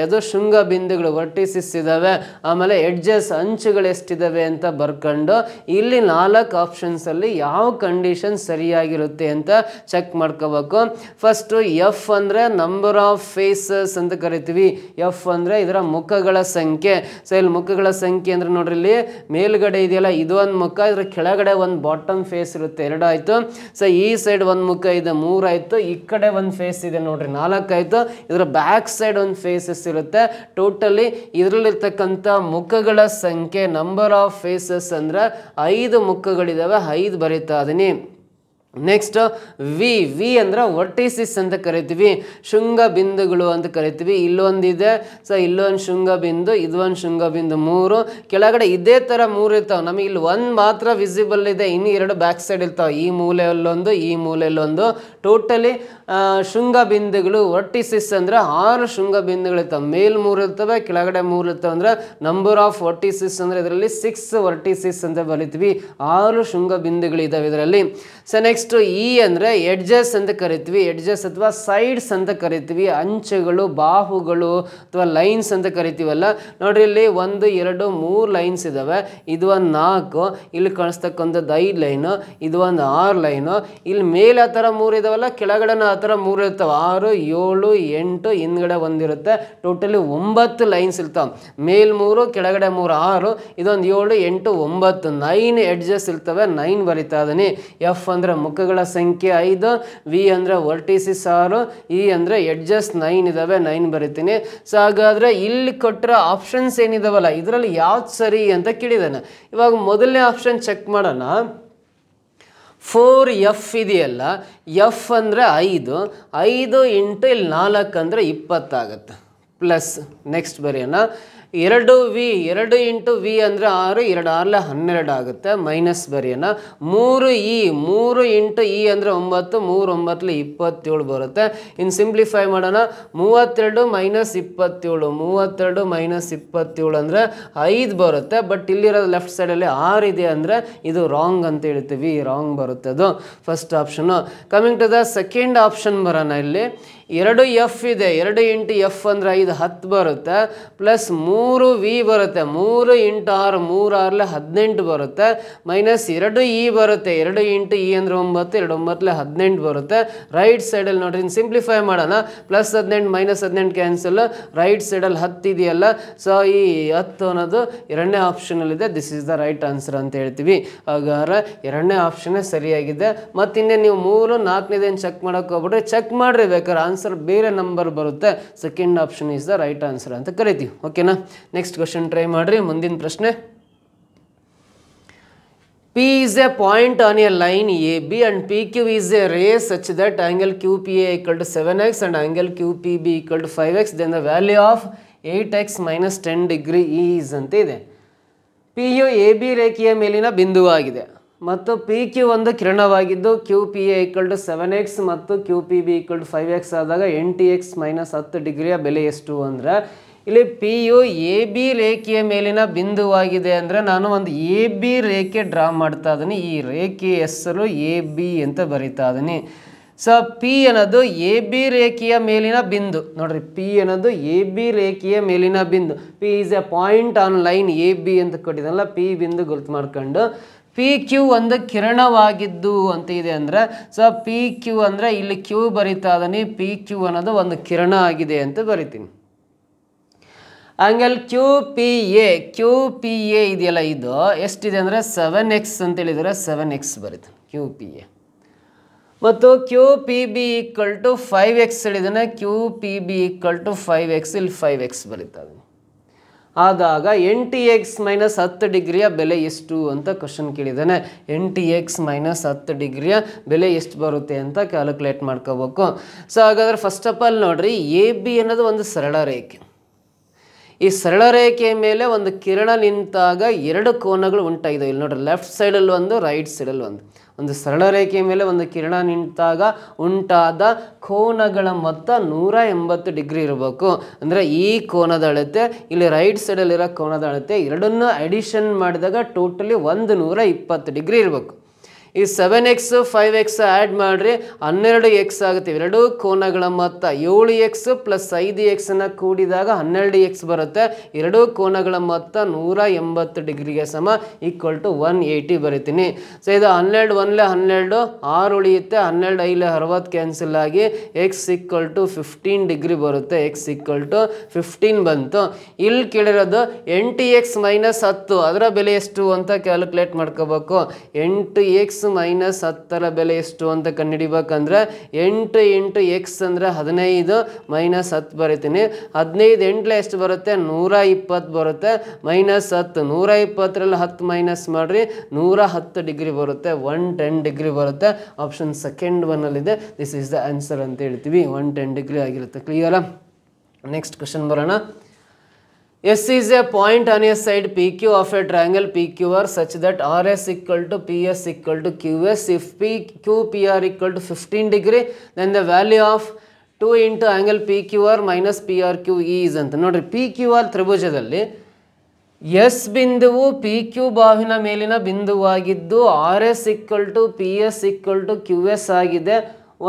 ಅದು ಶೃಂಗ ಬಿಂದುಗಳು ವರ್ಟಿಸಿಸ್ ಇದ್ದಾವೆ, ಆಮೇಲೆ ಎಡ್ಜಸ್ ಅಂಚುಗಳು ಎಷ್ಟಿದ್ದಾವೆ ಅಂತ ಬರ್ಕೊಂಡು ಇಲ್ಲಿ 4 ಆಪ್ಷನ್ಸಲ್ಲಿ ಯಾವ ಕಂಡೀಷನ್ ಸರಿಯಾಗಿರುತ್ತೆ ಅಂತ ಚೆಕ್ ಮಾಡ್ಕೋಬೇಕು. ಫಸ್ಟು ಎಫ್ ಅಂದರೆ ನಂಬರ್ ಆಫ್ ಫೇಸಸ್ ಅಂತ ಕರಿತೀವಿ. ಎಫ್ ಅಂದರೆ ಇದರ ಮುಖಗಳ ಸಂಖ್ಯೆ. ಸೊ ಇಲ್ಲಿ ಮುಖಗಳ ಸಂಖ್ಯೆ ಅಂದರೆ ನೋಡ್ರಿ, ಇಲ್ಲಿ ಮೇಲ್ಗಡೆ ಇದೆಯಲ್ಲ ಇದು ಒಂದು ಮುಖ, ಇದರ ಕೆಳಗಡೆ ಒಂದು ಬಾಟಮ್ ಫೇಸ್ ಇರುತ್ತೆ, 2 ಆಯಿತು. ಸೊ ಈ ಸೈಡ್ ಒಂದು ಮುಖ ಇದೆ, 3 ಆಯಿತು. ಈ ಕಡೆ ಒಂದು ಫೇಸ್ ಇದೆ ನೋಡ್ರಿ, 4 ಆಯಿತು. ಇದರ ಬ್ಯಾಕ್ ಸೈಡ್ ಒಂದು ಫೇಸಸ್ ಇರುತ್ತೆ. ಟೋಟಲಿ ಇದರಲ್ಲಿರ್ತಕ್ಕಂಥ ಮುಖಗಳ ಸಂಖ್ಯೆ, ನಂಬರ್ ಆಫ್ ಫೇಸಸ್ ಅಂದರೆ 5 ಮುಖಗಳಿದ್ದಾವೆ, 5 ಬರೀತಾ ಇದೀನಿ. ನೆಕ್ಸ್ಟ್ ವಿ ಅಂದರೆ ವರ್ಟಿಸಿಸ್ ಅಂತ ಕರಿತೀವಿ, ಶೃಂಗ ಬಿಂದುಗಳು ಅಂತ ಕರಿತೀವಿ. ಇಲ್ಲೊಂದಿದೆ, ಸೊ ಇಲ್ಲೊಂದು ಶೃಂಗ ಬಿಂದು, ಇದೊಂದು ಶೃಂಗ ಬಿಂದು, 3 ಕೆಳಗಡೆ ಇದೇ ಥರ 3 ಇರ್ತಾವೆ. ನಮಗೆ ಇಲ್ಲಿ 1 ಮಾತ್ರ ವಿಸಿಬಲ್ ಇದೆ, ಇನ್ನು 2 ಬ್ಯಾಕ್ ಸೈಡ್ ಇರ್ತಾವೆ, ಈ ಮೂಲೆಯಲ್ಲೊಂದು, ಈ ಮೂಲೆಯಲ್ಲೊಂದು. ಟೋಟಲಿ ಶೃಂಗ ಬಿಂದುಗಳು ವರ್ಟಿಸಿಸ್ ಅಂದರೆ 6 ಶೃಂಗ ಬಿಂದುಗಳಿರ್ತವೆ. ಮೇಲ್ 3 ಇರ್ತವೆ, ಕೆಳಗಡೆ 3 ಇರ್ತವೆ. ಅಂದರೆ ನಂಬರ್ ಆಫ್ ವರ್ಟಿಸಿಸ್ ಅಂದರೆ ಇದರಲ್ಲಿ 6 ವರ್ಟಿಸಿಸ್ ಅಂತ ಬರೀತೀವಿ, 6 ಶೃಂಗ ಬಿಂದುಗಳಿದ್ದಾವೆ ಇದರಲ್ಲಿ. ಸೊ ನೆಕ್ಸ್ಟ್ ಇ ಅಂದರೆ ಎಡ್ಜಸ್ ಅಂತ ಕರಿತೀವಿ. ಎಡ್ಜಸ್ ಅಥವಾ ಸೈಡ್ಸ್ ಅಂತ ಕರಿತೀವಿ, ಅಂಚುಗಳು, ಬಾಹುಗಳು ಅಥವಾ ಲೈನ್ಸ್ ಅಂತ ಕರಿತೀವಲ್ಲ. ನೋಡ್ರಿ, ಇಲ್ಲಿ 1 2 3 ಲೈನ್ಸ್ ಇದ್ದಾವೆ. ಇದು ಒಂದು 4, ಇಲ್ಲಿ ಕಾಣಿಸ್ತಕ್ಕಂಥದ್ದು 5 ಲೈನು, ಇದು ಒಂದು 6 ಲೈನು. ಇಲ್ಲಿ ಮೇಲೆ ಆ ಥರ 3 ಇದಾವಲ್ಲ, ಕೆಳಗಡೆನ ಆ ಥರ 3 ಇರ್ತಾವೆ, 6 7 8, ಹಿಂದ್ಗಡೆ 1 ಇರುತ್ತೆ. ಟೋಟಲಿ 9 ಲೈನ್ಸ್ ಇರ್ತಾವೆ. ಮೇಲ್ 3, ಕೆಳಗಡೆ 3, 6, ಇದೊಂದು 7 8 9, 9 ಎಡ್ಜಸ್ ಇರ್ತವೆ, 9 ಬರಿತಾ ಇದೀನಿ. ಎಫ್ ಅಂದರೆ ಮುಖಗಳ ಸಂಖ್ಯೆ 5, ವಿ ಅಂದರೆ ವರ್ಟಿಸಿಸ್ 6, ಇ ಅಂದರೆ ಎಡ್ಜಸ್ 9 ಇದಾವೆ, 9 ಬರಿತೀನಿ. ಸೊ ಹಾಗಾದರೆ ಇಲ್ಲಿ ಕೊಟ್ಟರೆ ಆಪ್ಷನ್ಸ್ ಏನಿದಾವಲ್ಲ, ಇದರಲ್ಲಿ ಯಾವ್ದು ಸರಿ ಅಂತ ಕೇಳಿದಾನೆ. ಇವಾಗ ಮೊದಲನೇ ಆಪ್ಷನ್ ಚೆಕ್ ಮಾಡೋಣ. 4F ಇದೆಯಲ್ಲ, ಎಫ್ ಅಂದರೆ 5, 5 ಇಂಟು ಇಲ್ಲಿ 4 ಅಂದರೆ 20 ಆಗುತ್ತೆ, ಪ್ಲಸ್ ನೆಕ್ಸ್ಟ್ ಬರೆಯೋಣ. 2V, 2 ಇಂಟು ವಿ ಅಂದರೆ 6, 2 6 12 ಆಗುತ್ತೆ, ಮೈನಸ್ ಬರೆಯೋಣ. 3E, 3 ಇಂಟು ಇ ಅಂದರೆ 9, 3 9 27 ಬರುತ್ತೆ. ಇನ್ನು ಸಿಂಪ್ಲಿಫೈ ಮಾಡೋಣ. 32 ಮೈನಸ್ 27, 32 ಮೈನಸ್ 27 ಅಂದರೆ 5 ಬರುತ್ತೆ. ಬಟ್ ಇಲ್ಲಿರೋದು ಲೆಫ್ಟ್ ಸೈಡಲ್ಲಿ 6 ಇದೆ ಅಂದರೆ ಇದು ರಾಂಗ್ ಅಂತ ಹೇಳ್ತೀವಿ, ರಾಂಗ್ ಬರುತ್ತೆ ಅದು first option. Coming to the second option ಬರೋಣ. ಇಲ್ಲಿ 2F ಇದೆ, 2 ಇಂಟು ಎಫ್ ಅಂದರೆ 5 10 ಬರುತ್ತೆ, ಪ್ಲಸ್ 3V ಬರುತ್ತೆ, 3 ಇಂಟು 6 3 6 18 ಬರುತ್ತೆ, ಮೈನಸ್ 2E ಬರುತ್ತೆ, 2 ಇಂಟು ಇ ಅಂದರೆ 9, 2 9 18 ಬರುತ್ತೆ. ರೈಟ್ ಸೈಡಲ್ಲಿ ನೋಡ್ರಿ, ಸಿಂಪ್ಲಿಫೈ ಮಾಡೋಣ. ಪ್ಲಸ್ 18 ಮೈನಸ್ 18 ಕ್ಯಾನ್ಸಲ್, ರೈಟ್ ಸೈಡಲ್ಲಿ 10 ಇದೆಯಲ್ಲ, ಸೊ ಈ 10 ಅನ್ನೋದು 2ನೇ ಆಪ್ಷನಲ್ಲಿದೆ. This is the right answer ಅಂತ ಹೇಳ್ತೀವಿ. ಹಾಗಾದ್ರೆ 2ನೇ ಆಪ್ಷನ್ನೇ ಸರಿಯಾಗಿದೆ. ಮತ್ತು ಇನ್ನೇ ನೀವು 3 4ನೇದೇನು ಚೆಕ್ ಮಾಡೋಕೆ ಹೋಗ್ಬಿಟ್ರೆ, ಚೆಕ್ ಮಾಡ್ರಿ ಬೇಕಾದ್ರೆ ಆನ್ಸರ್ ಬೇರೆ ನಂಬರ್ ಬರುತ್ತೆ. Second option is the right answer ಅಂತ ಕರಿತೀವಿ. ಓಕೆನಾ? ನೆಕ್ಸ್ಟ್ ಕ್ವಶನ್ ಟ್ರೈ ಮಾಡ್ರಿ. ಮುಂದಿನ ಪ್ರಶ್ನೆ. P is a point on a line AB and PQ is a ray such that angle QPA equal to 7x and angle QPB equal to 5x, then the value of 8x minus 10 degree is ಅಂತ ಇದೆ. P you AB ರೇಖೆಯ ಮೇಲಿನ ಬಿಂದುವಾಗಿದೆ ಮತ್ತು P Q ಒಂದು ಕಿರಣವಾಗಿದ್ದು Q P A equal to 7x ಮತ್ತು Q P B equal to 5x ಆದಾಗ 8x ಮೈನಸ್ 10 ಡಿಗ್ರಿಯ ಬೆಲೆ ಎಷ್ಟು ಅಂದರೆ, ಇಲ್ಲಿ ಪಿ ಯು ಎ ಬಿ ರೇಖೆಯ ಮೇಲಿನ ಬಿಂದುವಾಗಿದೆ ಅಂದರೆ ನಾನು ಒಂದು ಎ ಬಿ ರೇಖೆ ಡ್ರಾ ಮಾಡ್ತಾ ಇದ್ದೀನಿ. ಈ ರೇಖೆ ಹೆಸರು ಎ ಬಿ ಅಂತ ಬರಿತಾ ಇದ್ದೀನಿ. ಸೊ ಪಿ ಅನ್ನೋದು ಎ ಬಿ ರೇಖೆಯ ಮೇಲಿನ ಬಿಂದು. ನೋಡ್ರಿ, ಪಿ ಅನ್ನೋದು ಎ ಬಿ ರೇಖೆಯ ಮೇಲಿನ ಬಿಂದು. P is A point on line A B ಅಂತ ಕೊಟ್ಟಿದ್ದಲ್ಲ, ಪಿ ಬಿಂದು ಗುರುತು ಮಾಡ್ಕೊಂಡು ಪಿ ಕ್ಯೂ ಒಂದು ಕಿರಣವಾಗಿದ್ದು ಅಂತ ಇದೆ ಅಂದರೆ, ಸೊ ಪಿ ಕ್ಯೂ ಅಂದರೆ ಇಲ್ಲಿ ಕ್ಯೂ ಬರಿತಾ ಇದೀನಿ, ಪಿ ಕ್ಯೂ ಅನ್ನೋದು ಒಂದು ಕಿರಣ ಆಗಿದೆ ಅಂತ ಬರಿತೀನಿ. ಆಂಗಲ್ ಕ್ಯೂ ಪಿ ಎ ಇದೆಯಲ್ಲ, ಇದು ಎಷ್ಟಿದೆ ಅಂದರೆ 7x ಅಂತ ಹೇಳಿದರೆ 7x ಬರೀತೀನಿ ಕ್ಯೂ ಪಿ ಎ. ಮತ್ತು Q P B equal to 5x ಹೇಳಿದ್ದಾನೆ, Q P B equal to 5x, ಇಲ್ಲಿ 5x ಬರೀತಾ ಇದೀನಿ. ಆದಾಗ 8x ಮೈನಸ್ 10 ಡಿಗ್ರಿಯ ಬೆಲೆ ಎಷ್ಟು ಅಂತ ಕ್ವಶನ್ ಕೇಳಿದ್ದಾನೆ. 8x ಮೈನಸ್ 10 ಡಿಗ್ರಿಯ ಬೆಲೆ ಎಷ್ಟು ಬರುತ್ತೆ ಅಂತ ಕ್ಯಾಲ್ಕುಲೇಟ್ ಮಾಡ್ಕೋಬೇಕು. ಸೊ ಹಾಗಾದ್ರೆ ಫಸ್ಟ್ ಆಫ್ ಆಲ್ ನೋಡ್ರಿ, ಎ ಬಿ ಅನ್ನೋದು ಒಂದು ಸರಳ ರೇಖೆ. ಈ ಸರಳ ರೇಖೆಯ ಮೇಲೆ ಒಂದು ಕಿರಣ ನಿಂತಾಗ ಎರಡು ಕೋನಗಳು ಉಂಟಾಗಿದೆ. ಇಲ್ಲಿ ನೋಡ್ರಿ, ಲೆಫ್ಟ್ ಸೈಡಲ್ಲಿ ಒಂದು, ರೈಟ್ ಸೈಡಲ್ಲಿ ಒಂದು ಸರಳ ರೇಖೆಯ ಮೇಲೆ ಒಂದು ಕಿರಣ ನಿಂತಾಗ ಉಂಟಾದ ಕೋನಗಳ ಮೊತ್ತ 180 ಡಿಗ್ರಿ ಇರಬೇಕು. ಅಂದರೆ ಈ ಕೋನದ ಅಳತೆ, ಇಲ್ಲಿ ರೈಟ್ ಸೈಡಲ್ಲಿರೋ ಕೋನದ ಅಳತೆ, ಎರಡನ್ನೂ ಅಡಿಷನ್ ಮಾಡಿದಾಗ ಟೋಟಲಿ 120 ಡಿಗ್ರಿ ಇರಬೇಕು. ಈ 7x 5x ಆ್ಯಡ್ ಮಾಡಿರಿ 12x ಆಗುತ್ತೆ. ಎರಡೂ ಕೋನಗಳ ಮೊತ್ತ 7x + 5x ಕೂಡಿದಾಗ 12x ಬರುತ್ತೆ. ಎರಡೂ ಕೋನಗಳ ಮೊತ್ತ 180 ಡಿಗ್ರಿಗೆ ಸಮ ಈಕ್ವಲ್ ಟು 180 ಬರಿತೀನಿ. ಸೊ ಇದು 12 1 12 6 ಉಳಿಯುತ್ತೆ, 12 5 60 ಕ್ಯಾನ್ಸಲ್ ಆಗಿ x ಈಕ್ವಲ್ ಟು 15 ಡಿಗ್ರಿ ಬರುತ್ತೆ. x ಈಕ್ವಲ್ ಟು 15 ಬಂತು. ಇಲ್ಲಿ ಕೇಳಿರೋದು 8x - 10 ಅದರ ಬೆಲೆ ಎಷ್ಟು ಅಂತ ಕ್ಯಾಲ್ಕುಲೇಟ್ ಮಾಡ್ಕೋಬೇಕು. 8x - 10 ಬೆಲೆ ಎಷ್ಟು ಅಂತ ಕಂಡುಹಿಡಿಬೇಕಂದ್ರೆ 8 × x ಅಂದರೆ 15 - 10 ಬರೀತೀನಿ. 15 8 ಎಷ್ಟು ಬರುತ್ತೆ? 120 ಬರುತ್ತೆ. -10 120ರಲ್ಲಿ 10 ಮೈನಸ್ ಮಾಡಿರಿ 110 ಡಿಗ್ರಿ ಬರುತ್ತೆ. 110 ಡಿಗ್ರಿ ಬರುತ್ತೆ. ಆಪ್ಷನ್ ಸೆಕೆಂಡ್ ಒನ್ನಲ್ಲಿದೆ. ದಿಸ್ ಈಸ್ ದ ಆನ್ಸರ್ ಅಂತ ಹೇಳ್ತೀವಿ. 110 ಡಿಗ್ರಿ ಆಗಿರುತ್ತೆ. ಕ್ಲಿಯರಾ? ನೆಕ್ಸ್ಟ್ ಕ್ವಶನ್ ಬರೋಣ. S is a point on a side PQ of a triangle PQR such that RS equal to PS equal to QS. If QPR equal to 15 degree, then the value of 2 into angle PQR minus PRQ is ಅಂತ ನೋಡ್ರಿ. PQR ತ್ರಿಭುಜದಲ್ಲಿ S ಬಿಂದುವು PQ ಬಾವಿನ ಮೇಲಿನ ಬಿಂದುವಾಗಿದ್ದು RS equal to PS equal to QS ಆಗಿದೆ.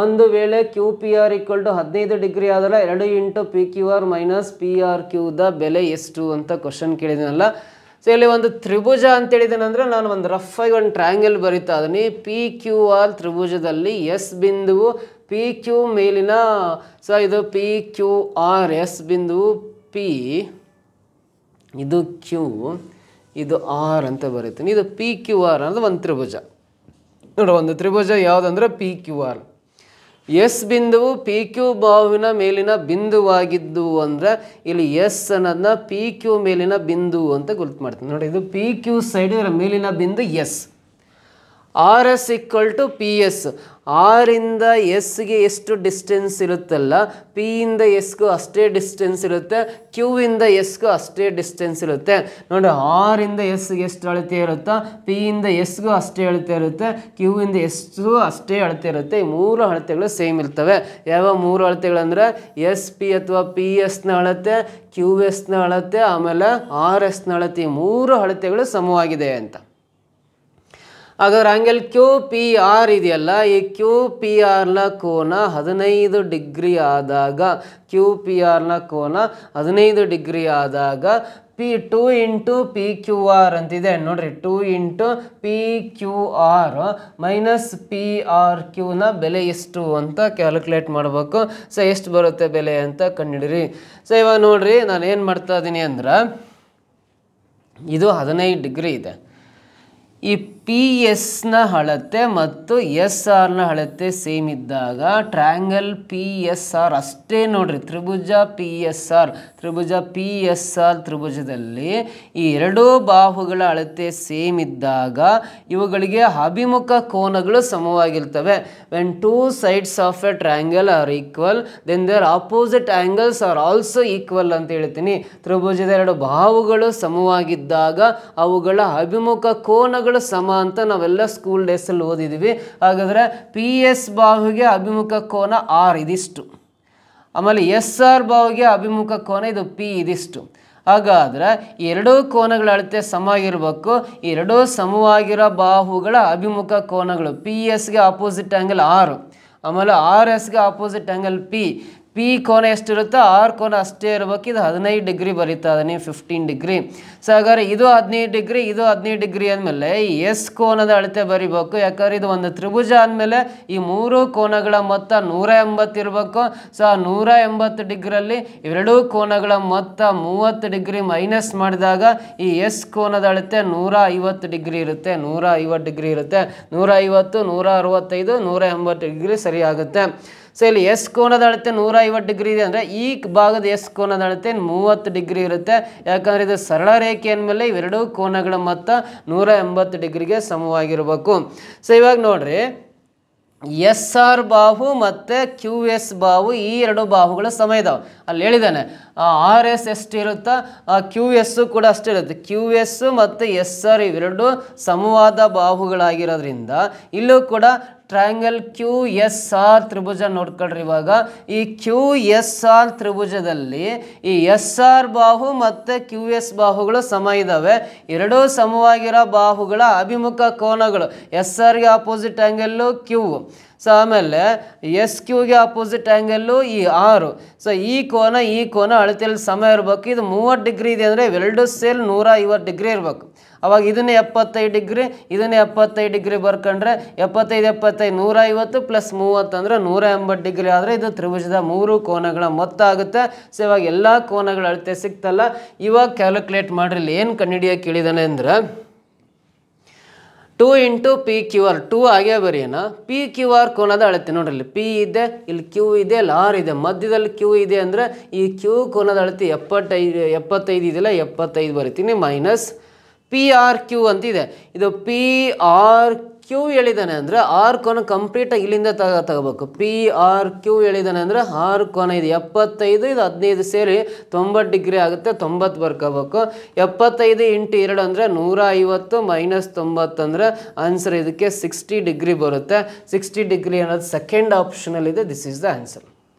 ಒಂದು ವೇಳೆ QPR equal to 15 degree ಆದರೆ 2 × PQR - PRQ the ಬೆಲೆ ಎಷ್ಟು ಅಂತ ಕ್ವಶನ್ ಕೇಳಿದ್ದೀನಲ್ಲ. ಸೊ ಇಲ್ಲಿ ಒಂದು ತ್ರಿಭುಜ ಅಂತ ಹೇಳಿದ್ದೇನೆಂದರೆ ನಾನು ಒಂದು ರಫ್ ಆಗಿ ಒಂದು ಟ್ರಯಾಂಗಲ್ ಬರಿತಾ ಇದ್ದೀನಿ. PQR ತ್ರಿಭುಜದಲ್ಲಿ ಎಸ್ ಬಿಂದುವು PQ ಮೇಲಿನ, ಸೊ ಇದು PQR, ಎಸ್ ಬಿಂದುವು P, ಇದು Q, ಇದು R ಅಂತ ಬರೀತೀನಿ. ಇದು PQR ಅನ್ನೋದು ಒಂದು ತ್ರಿಭುಜ. ನೋಡ್ರಿ, ಒಂದು ತ್ರಿಭುಜ ಯಾವುದಂದ್ರೆ PQR. ಎಸ್ ಬಿಂದುವು PQ ಬಾಹುವಿನ ಮೇಲಿನ ಬಿಂದುವಾಗಿದ್ದು ಅಂದರೆ ಇಲ್ಲಿ ಎಸ್ ಅನ್ನೋದನ್ನ PQ ಮೇಲಿನ ಬಿಂದು ಅಂತ ಗುರುತು ಮಾಡ್ತೀನಿ. ನೋಡಿ, ಇದು PQ ಸೈಡ್, ಇದರ ಮೇಲಿನ ಬಿಂದು S. RS equal to PS. R ಇಂದ ಎಸ್ಗೆ ಎಷ್ಟು ಡಿಸ್ಟೆನ್ಸ್ ಇರುತ್ತಲ್ಲ, P ಇಂದ ಎಸ್ಗೂ ಅಷ್ಟೇ ಡಿಸ್ಟೆನ್ಸ್ ಇರುತ್ತೆ, Q ಇಂದ ಎಸ್ಗೂ ಅಷ್ಟೇ ಡಿಸ್ಟೆನ್ಸ್ ಇರುತ್ತೆ. ನೋಡಿ, R ಇಂದ ಎಸ್ಗೆ ಎಷ್ಟು ಅಳತೆ ಇರುತ್ತೋ P ಇಂದ ಎಸ್ಗೂ ಅಷ್ಟೇ ಅಳತೆ ಇರುತ್ತೆ, Q ಇಂದ ಎಸ್ಗೂ ಅಷ್ಟೇ ಅಳತೆ ಇರುತ್ತೆ. ಈ ಮೂರು ಅಳತೆಗಳು ಸೇಮ್ ಇರ್ತವೆ. ಯಾವ ಮೂರು ಅಳತೆಗಳಂದರೆ SP ಅಥವಾ PS ನ ಅಳತೆ, QS ನ ಅಳತೆ, ಆಮೇಲೆ RS ನ ಅಳತೆ. ಈ ಮೂರು ಅಳತೆಗಳು ಸಮವಾಗಿದೆ ಅಂತ. ಹಾಗಾದ್ರೆ ಆಂಗಲ್ QPR ಇದೆಯಲ್ಲ, ಈ QPRನ ಕೋನ 15 ಡಿಗ್ರಿ ಆದಾಗ, QPRನ ಕೋನ 15 ಡಿಗ್ರಿ ಆದಾಗ 2 × PQR ಅಂತಿದೆ. ನೋಡ್ರಿ, 2 × PQR - PRQ ನ ಬೆಲೆ ಎಷ್ಟು ಅಂತ ಕ್ಯಾಲ್ಕುಲೇಟ್ ಮಾಡಬೇಕು. ಸೊ ಎಷ್ಟು ಬರುತ್ತೆ ಬೆಲೆ ಅಂತ ಕಂಡುಹಿಡಿರಿ. ಸೊ ಇವಾಗ ನೋಡ್ರಿ, ನಾನು ಏನು ಮಾಡ್ತಾ ಇದ್ದೀನಿ ಅಂದ್ರೆ, ಇದು 15 ಡಿಗ್ರಿ ಇದೆ. ಈ PS ನ ಅಳತೆ ಮತ್ತು SR ನ ಅಳತೆ ಸೇಮ್ ಇದ್ದಾಗ ಟ್ರಯಾಂಗಲ್ PSR ಅಷ್ಟೇ. ನೋಡ್ರಿ, ತ್ರಿಭುಜ PSR ತ್ರಿಭುಜದಲ್ಲಿ ಈ ಎರಡೂ ಬಾಹುಗಳ ಅಳತೆ ಸೇಮ್ ಇದ್ದಾಗ ಇವುಗಳಿಗೆ ಅಭಿಮುಖ ಕೋನಗಳು ಸಮವಾಗಿರ್ತವೆ. When two sides of a triangle are equal, then their opposite angles are also equal ಅಂತ ಹೇಳ್ತೀನಿ. ತ್ರಿಭುಜದ ಎರಡು ಬಾಹುಗಳು ಸಮವಾಗಿದ್ದಾಗ ಅವುಗಳ ಅಭಿಮುಖ ಕೋನಗಳು ಸಮ ಅಂತ ನಾವೆಲ್ಲ ಸ್ಕೂಲ್ ಡೇಸಲ್ಲಿ ಓದಿದ್ದೀವಿ. ಹಾಗಾದರೆ PS ಬಾಹುಗೆ ಅಭಿಮುಖ ಕೋನ R ಇದಿಷ್ಟು, ಆಮೇಲೆ SR ಬಾಹುಗೆ ಅಭಿಮುಖ ಕೋನ ಇದು P ಇದಿಷ್ಟು. ಹಾಗಾದರೆ ಎರಡೂ ಕೋನಗಳ ಅಳತೆ ಸಮಾಗಿರಬೇಕು. ಎರಡೂ ಸಮವಾಗಿರೋ ಬಾಹುಗಳ ಅಭಿಮುಖ ಕೋನಗಳು PSಗೆ ಆಪೋಸಿಟ್ ಆ್ಯಂಗಲ್ R, ಆಮೇಲೆ RSಗೆ ಆಪೋಸಿಟ್ ಆ್ಯಂಗಲ್ P ಕೋನ ಎಷ್ಟಿರುತ್ತೋ R ಕೋನ ಅಷ್ಟೇ ಇರಬೇಕು. ಇದು 15 ಡಿಗ್ರಿ ಬರೀತಾ ಇದ್ದೀನಿ, 15 ಡಿಗ್ರಿ. ಸೊ ಹಾಗಾದ್ರೆ ಇದು 15 ಡಿಗ್ರಿ, ಇದು 15 ಡಿಗ್ರಿ ಆದಮೇಲೆ ಈ ಎಸ್ ಕೋನದ ಅಳತೆ ಬರಿಬೇಕು. ಯಾಕಂದ್ರೆ ಇದು ಒಂದು ತ್ರಿಭುಜ ಆದಮೇಲೆ ಈ ಮೂರು ಕೋನಗಳ ಮೊತ್ತ 180 ಇರಬೇಕು. ಸೊ 180 ಡಿಗ್ರಿಯಲ್ಲಿ ಇವೆರಡೂ ಕೋನಗಳ ಮೊತ್ತ 30 ಡಿಗ್ರಿ ಮೈನಸ್ ಮಾಡಿದಾಗ ಈ ಎಸ್ ಕೋನದ ಅಳತೆ 150 ಡಿಗ್ರಿ ಇರುತ್ತೆ. 150 ಡಿಗ್ರಿ ಇರುತ್ತೆ. 150 165 180 ಡಿಗ್ರಿ ಸರಿ ಆಗುತ್ತೆ. ಸೊ ಇಲ್ಲಿ ಎಸ್ ಕೋನದ ಅಳತೆ 150 ಡಿಗ್ರಿ ಇದೆ ಅಂದರೆ ಈ ಭಾಗದ ಎಸ್ ಕೋನದ ಅಳತೆ 30 ಡಿಗ್ರಿ ಇರುತ್ತೆ. ಯಾಕಂದರೆ ಇದು ಸರಳ ರೇಖೆ ಅಂದಮೇಲೆ ಇವೆರಡೂ ಕೋನಗಳ ಮೊತ್ತ 180 ಡಿಗ್ರಿಗೆ ಸಮವಾಗಿರಬೇಕು. ಸೊ ಇವಾಗ ನೋಡ್ರಿ, ಎಸ್ ಆರ್ ಬಾಹು ಮತ್ತು ಕ್ಯೂ ಎಸ್ ಬಾಹು ಈ ಎರಡು ಬಾಹುಗಳು ಸಮ ಇದಾವೆ. ಅಲ್ಲಿ ಹೇಳಿದ್ದಾನೆ ಆರ್ ಎಸ್ ಎಷ್ಟು ಇರುತ್ತಾ ಕ್ಯೂ ಎಸ್ಸು ಕೂಡ ಅಷ್ಟೇ ಇರುತ್ತೆ. ಕ್ಯೂ ಎಸ್ ಮತ್ತು ಎಸ್ ಆರ್ ಇವೆರಡು ಸಮವಾದ ಬಾಹುಗಳಾಗಿರೋದ್ರಿಂದ ಇಲ್ಲೂ ಕೂಡ ಟ್ರಯಾಂಗಲ್ ಕ್ಯೂ ಎಸ್ ಆರ್ ತ್ರಿಭುಜ ನೋಡ್ಕೊಳ್ರಿ. ಇವಾಗ ಈ ಕ್ಯೂ ಎಸ್ ಆರ್ ತ್ರಿಭುಜದಲ್ಲಿ ಈ ಎಸ್ ಆರ್ ಬಾಹು ಮತ್ತು ಕ್ಯೂ ಎಸ್ ಬಾಹುಗಳು ಸಮ ಇದ್ದಾವೆ. ಎರಡೂ ಸಮವಾಗಿರೋ ಬಾಹುಗಳ ಅಭಿಮುಖ ಕೋನಗಳು ಎಸ್ ಆರ್ಗೆ ಆಪೋಸಿಟ್ ಆ್ಯಂಗಲ್ಲು ಕ್ಯೂ, ಸೊ ಆಮೇಲೆ ಎಸ್ ಕ್ಯೂಗೆ ಆಪೋಸಿಟ್ ಆ್ಯಂಗಲ್ಲು ಈ ಆರು. ಸೊ ಈ ಕೋನ ಅಳತೆಯಲ್ಲಿ ಸಮ ಇರಬೇಕು. ಇದು 30 ಡಿಗ್ರಿ ಇದೆ ಅಂದರೆ ಇವೆರಡು ಸೇರಿ 150 ಡಿಗ್ರಿ ಇರಬೇಕು. ಅವಾಗ ಇದನ್ನೇ 75 ಡಿಗ್ರಿ, ಇದನ್ನೇ 75 ಡಿಗ್ರಿ ಬರ್ಕೊಂಡ್ರೆ 75 150 ಪ್ಲಸ್ 30 ಅಂದರೆ 180 ಡಿಗ್ರಿ ಆದರೆ ಇದು ತ್ರಿಭುಜದ 3 ಕೋನಗಳ ಮೊತ್ತ ಆಗುತ್ತೆ. ಸೊ ಇವಾಗ ಎಲ್ಲ ಕೋನಗಳ ಅಳತೆ ಸಿಕ್ತಲ್ಲ. ಇವಾಗ ಕ್ಯಾಲ್ಕುಲೇಟ್ ಮಾಡ್ರಿ. ಇಲ್ಲಿ ಏನು ಕಂಡುಹಿಡಿಯೋಕೆ ಕೇಳಿದಾನೆ ಅಂದ್ರೆ 2 ಇಂಟು ಪಿ ಕ್ಯೂ ಆರ್, 2 ಆಗೇ ಬರೆಯೋಣ. ಪಿ ಕ್ಯೂ ಆರ್ ಕೋನದ ಅಳತೆ ನೋಡ್ರಿ. ಇಲ್ಲಿ ಪಿ ಇದೆ, ಇಲ್ಲಿ ಕ್ಯೂ ಇದೆ, ಇಲ್ಲಿ ಆರ್ ಇದೆ, ಮಧ್ಯದಲ್ಲಿ ಕ್ಯೂ ಇದೆ ಅಂದರೆ ಈ ಕ್ಯೂ ಕೋನದ ಅಳತೆ 75 ಇದೆಯಲ್ಲ, 75 ಬರಿತೀನಿ ಮೈನಸ್ ಪಿ ಆರ್ ಕ್ಯೂ ಅಂತಿದೆ. ಇದು ಪಿ ಆರ್ ಕ್ಯೂ ಹೇಳಿದಾನೆ ಅಂದರೆ ಆರ್ ಕೋನ ಕಂಪ್ಲೀಟಾಗಿ ಇಲ್ಲಿಂದ ತಗೋಬೇಕು. ಪಿ ಆರ್ ಕ್ಯೂ ಹೇಳಿದಾನೆ ಅಂದರೆ ಆರ್ ಕೋನ ಇದು 75, ಇದು 15 ಸೇರಿ 90 ಡಿಗ್ರಿ ಆಗುತ್ತೆ. 90 ಬರ್ಕೋಬೇಕು. 75 ಇಂಟು 2 ಅಂದರೆ 150 ಮೈನಸ್ 90 ಅಂದರೆ ಆನ್ಸರ್ ಇದಕ್ಕೆ 60 ಡಿಗ್ರಿ ಬರುತ್ತೆ. 60 ಡಿಗ್ರಿ ಅನ್ನೋದು ಸೆಕೆಂಡ್ ಆಪ್ಷನಲ್ಲಿದೆ. This is the answer.